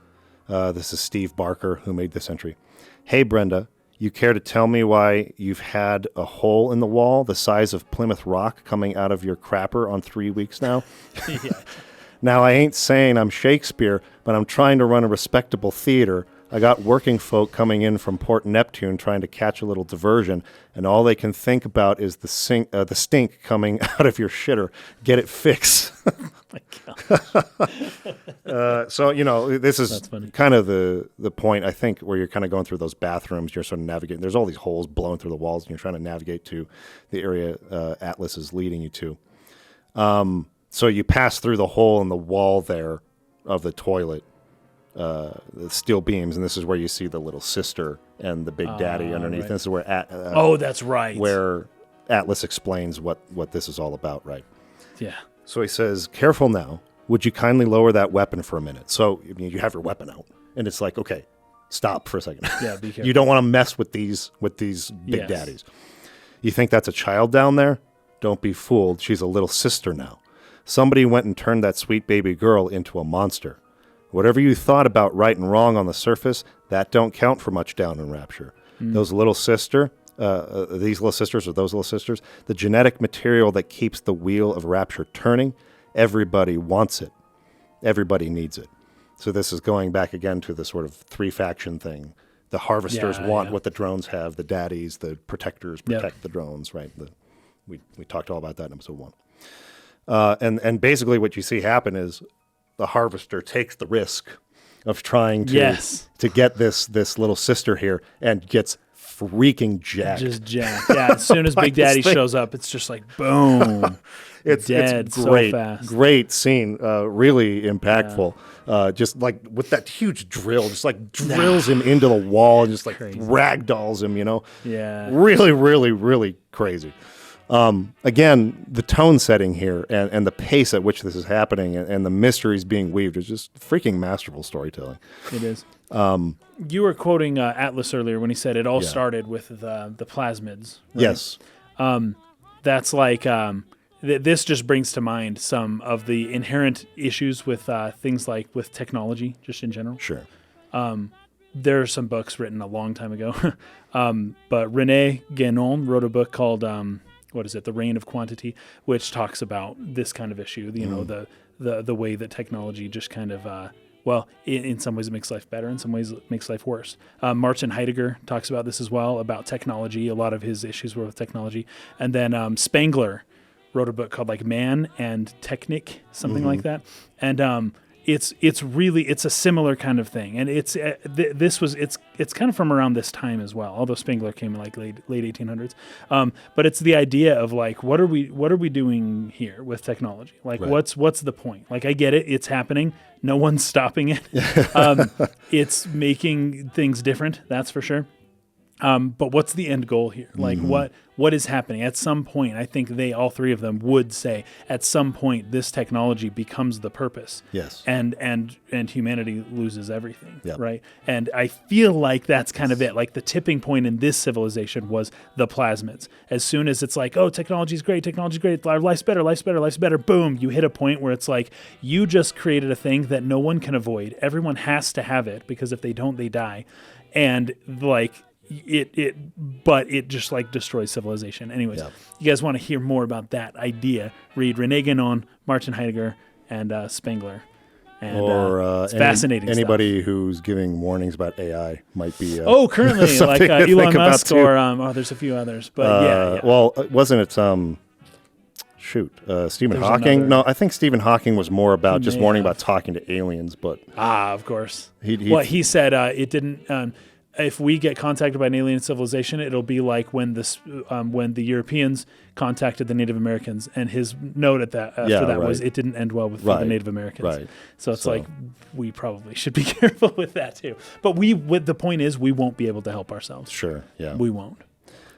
This is Steve Barker who made this entry. Hey, Brenda, you care to tell me why you've had a hole in the wall the size of Plymouth Rock coming out of your crapper on 3 weeks now? Yeah. Now, I ain't saying I'm Shakespeare, but I'm trying to run a respectable theater. I got working folk coming in from Port Neptune trying to catch a little diversion, and all they can think about is the stink coming out of your shitter. Get it fixed. Oh my God. So, this is kind of the point, I think, where you're kind of going through those bathrooms. You're sort of navigating. There's all these holes blown through the walls, and you're trying to navigate to the area Atlas is leading you to. So you pass through the hole in the wall there of the toilet, the steel beams, and this is where you see the little sister and the big daddy underneath. Right. This is where that's right. Where Atlas explains what this is all about, right? Yeah. So he says, "Careful now. Would you kindly lower that weapon for a minute?" So you have your weapon out, and it's like, okay, stop for a second. Yeah, be careful. You don't want to mess with these big daddies. You think that's a child down there? Don't be fooled. She's a little sister now. Somebody went and turned that sweet baby girl into a monster. Whatever you thought about right and wrong on the surface, that don't count for much down in Rapture. Those little sister, these little sisters or those little sisters, the genetic material that keeps the wheel of Rapture turning, everybody wants it. Everybody needs it. So this is going back again to the sort of three-faction thing. The harvesters want what the drones have. The daddies, the protectors protect the drones, right? We talked all about that in episode 1. And basically what you see happen is the harvester takes the risk of trying to get this little sister here and gets freaking jacked. Just jacked. Yeah, as soon as Big Daddy shows up, it's just like, boom. It's dead great, so fast. Great scene, really impactful. Just like with that huge drill, just like drills him into the wall and just like ragdolls him, Yeah. Really, really, really crazy. Again, the tone setting here and the pace at which this is happening and the mysteries being weaved is just freaking masterful storytelling. It is. You were quoting Atlas earlier when he said it all started with the plasmids. Right? Yes. That's like this just brings to mind some of the inherent issues with things like with technology, just in general. Sure. There are some books written a long time ago, but René Guénon wrote a book called The Reign of Quantity, which talks about this kind of issue. The way that technology just kind of in some ways it makes life better, in some ways it makes life worse. Martin Heidegger talks about this as well, about technology. A lot of his issues were with technology. And then Spengler wrote a book called like Man and Technic, something like that. And it's a similar kind of thing. And it's kind of from around this time as well, although Spengler came in like late 1800s. But it's the idea of like, what are we doing here with technology? Like, what's the point? Like, I get it. It's happening. No one's stopping it. It's making things different. That's for sure. But what's the end goal here? Like what is happening? At some point, I think all three of them would say, at some point, this technology becomes the purpose. Yes. And humanity loses everything. Yep. Right. And I feel like that's kind of it. Like the tipping point in this civilization was the plasmids. As soon as it's like, oh, technology's great, life's better, boom, you hit a point where it's like, you just created a thing that no one can avoid. Everyone has to have it, because if they don't, they die. And like, but it just like destroys civilization. Anyways, You guys want to hear more about that idea? Read René Guénon, Martin Heidegger, and Spengler. And, it's fascinating. Anybody stuff. Who's giving warnings about AI might be. Currently, like Elon Musk or there's a few others, but yeah. Well, wasn't it? Stephen Hawking. No, I think Stephen Hawking was more about just warning about talking to aliens. But of course. He said it didn't. If we get contacted by an alien civilization, it'll be like when the Europeans contacted the Native Americans, and his note at that was it didn't end well with the Native Americans. Right. So it's like we probably should be careful with that too. But the point is, we won't be able to help ourselves. Sure. Yeah. We won't.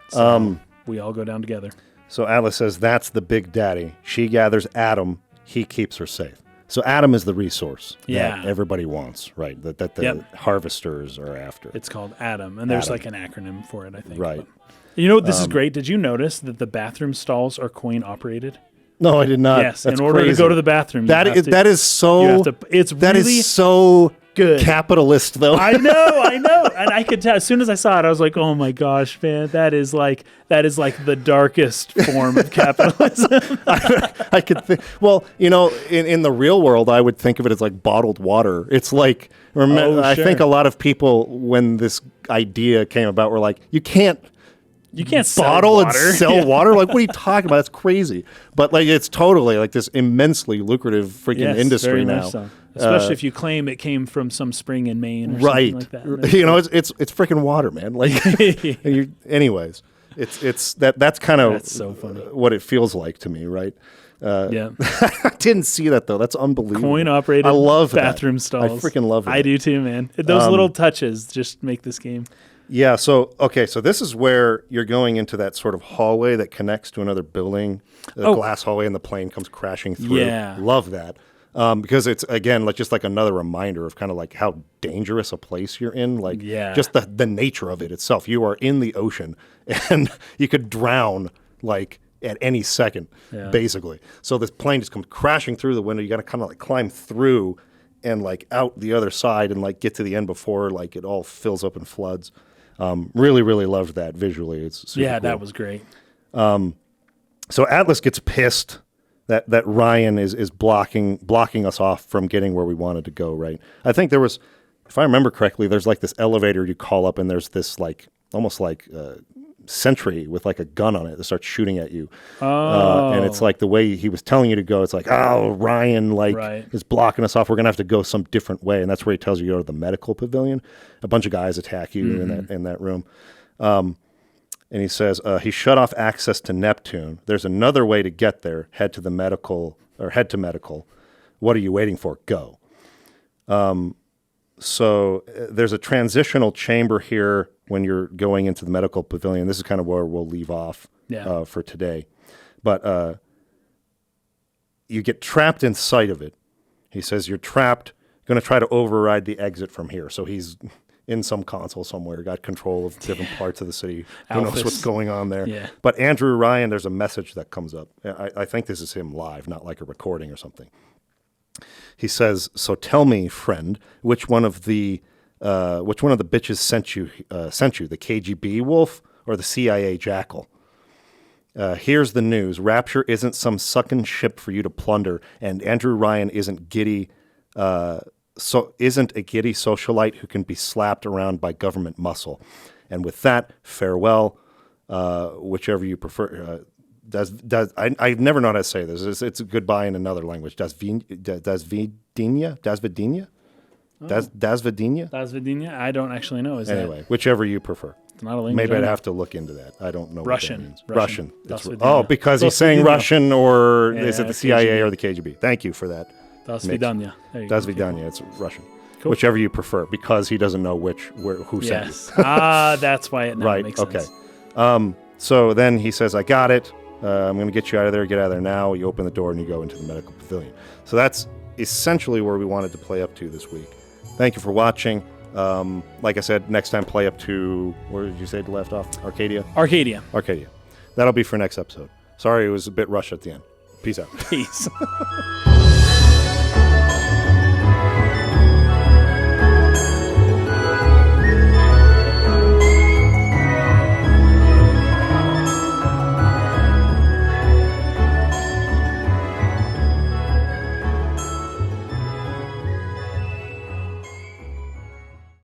So we all go down together. So Atlas says that's the big daddy. She gathers Adam. He keeps her safe. So Adam is the resource that everybody wants, right? That the harvesters are after. It's called Adam, and there's like an acronym for it, I think. Right. But, this is great. Did you notice that the bathroom stalls are coin operated? No, I did not. Yes, in order to go to the bathroom. That is so good. Capitalist, though. I know. And I could tell, as soon as I saw it, I was like, oh my gosh, man, that is like the darkest form of capitalism. I could think, well, in the real world, I would think of it as like bottled water. It's like, I think a lot of people, when this idea came about, were like, you can't bottle and sell water. Like, what are you talking about? That's crazy. But like, it's totally like this immensely lucrative freaking industry now. So. Especially if you claim it came from some spring in Maine or something like that. It's freaking water, man. Like, anyways, that's kind of so funny. What it feels like to me, right? I didn't see that though. That's unbelievable. Coin operated. I love bathroom that. stalls. I freaking love it. I do too, man. Those little touches just make this game. Yeah. So this is where you're going into that sort of hallway that connects to another building, the glass hallway, and the plane comes crashing through. Yeah. Love that. Because it's, again, like just like another reminder of kind of like how dangerous a place you're in. Like just the nature of it itself. You are in the ocean and you could drown like at any second, basically. So this plane just comes crashing through the window. You got to kind of like climb through and like out the other side and like get to the end before like it all fills up and floods. Really, really loved that visually. It's super cool. That was great. So Atlas gets pissed that Ryan is blocking us off from getting where we wanted to go, right? I think there was, if I remember correctly, there's like this elevator you call up and there's this like, almost like sentry with like a gun on it that starts shooting at you. And it's like the way he was telling you to go, it's like, Ryan is blocking us off. We're going to have to go some different way. And that's where he tells you to go to the medical pavilion. A bunch of guys attack you in that room. And he says, he shut off access to Neptune. There's another way to get there. Head to medical. What are you waiting for? Go. So there's a transitional chamber here when you're going into the medical pavilion. This is kind of where we'll leave off for today. But you get trapped inside of it. He says you're trapped, going to try to override the exit from here. So he's in some console somewhere, got control of different parts of the city. Who knows what's going on there? Yeah. But Andrew Ryan, there's a message that comes up. I think this is him live, not like a recording or something. He says, "So tell me, friend, which one of the bitches sent you, the KGB wolf or the CIA jackal? Here's the news: Rapture isn't some sucking ship for you to plunder, and Andrew Ryan isn't giddy." Isn't a giddy socialite who can be slapped around by government muscle. And with that, farewell, whichever you prefer. I never know how to say this. It's a goodbye in another language. Das Vidinha? I don't actually know. Anyway, whichever you prefer. It's not a language. Maybe I'd have to look into that. I don't know Russian. what that means. Russian. Because he's saying Russian, or is it the CIA or the KGB? Thank you for that. Das Vidanya. Das Vidanya. It's Russian. Cool. whichever you prefer, because he doesn't know who sent you. Yes. That's why it now Right. makes Okay. sense. So then he says, I got it. I'm going to get you out of there. Get out of there now. You open the door and you go into the medical pavilion. So that's essentially where we wanted to play up to this week. Thank you for watching. Like I said, next time play up to, where did you say it left off? Arcadia? Arcadia. Arcadia. That'll be for next episode. Sorry, it was a bit rushed at the end. Peace out. Peace.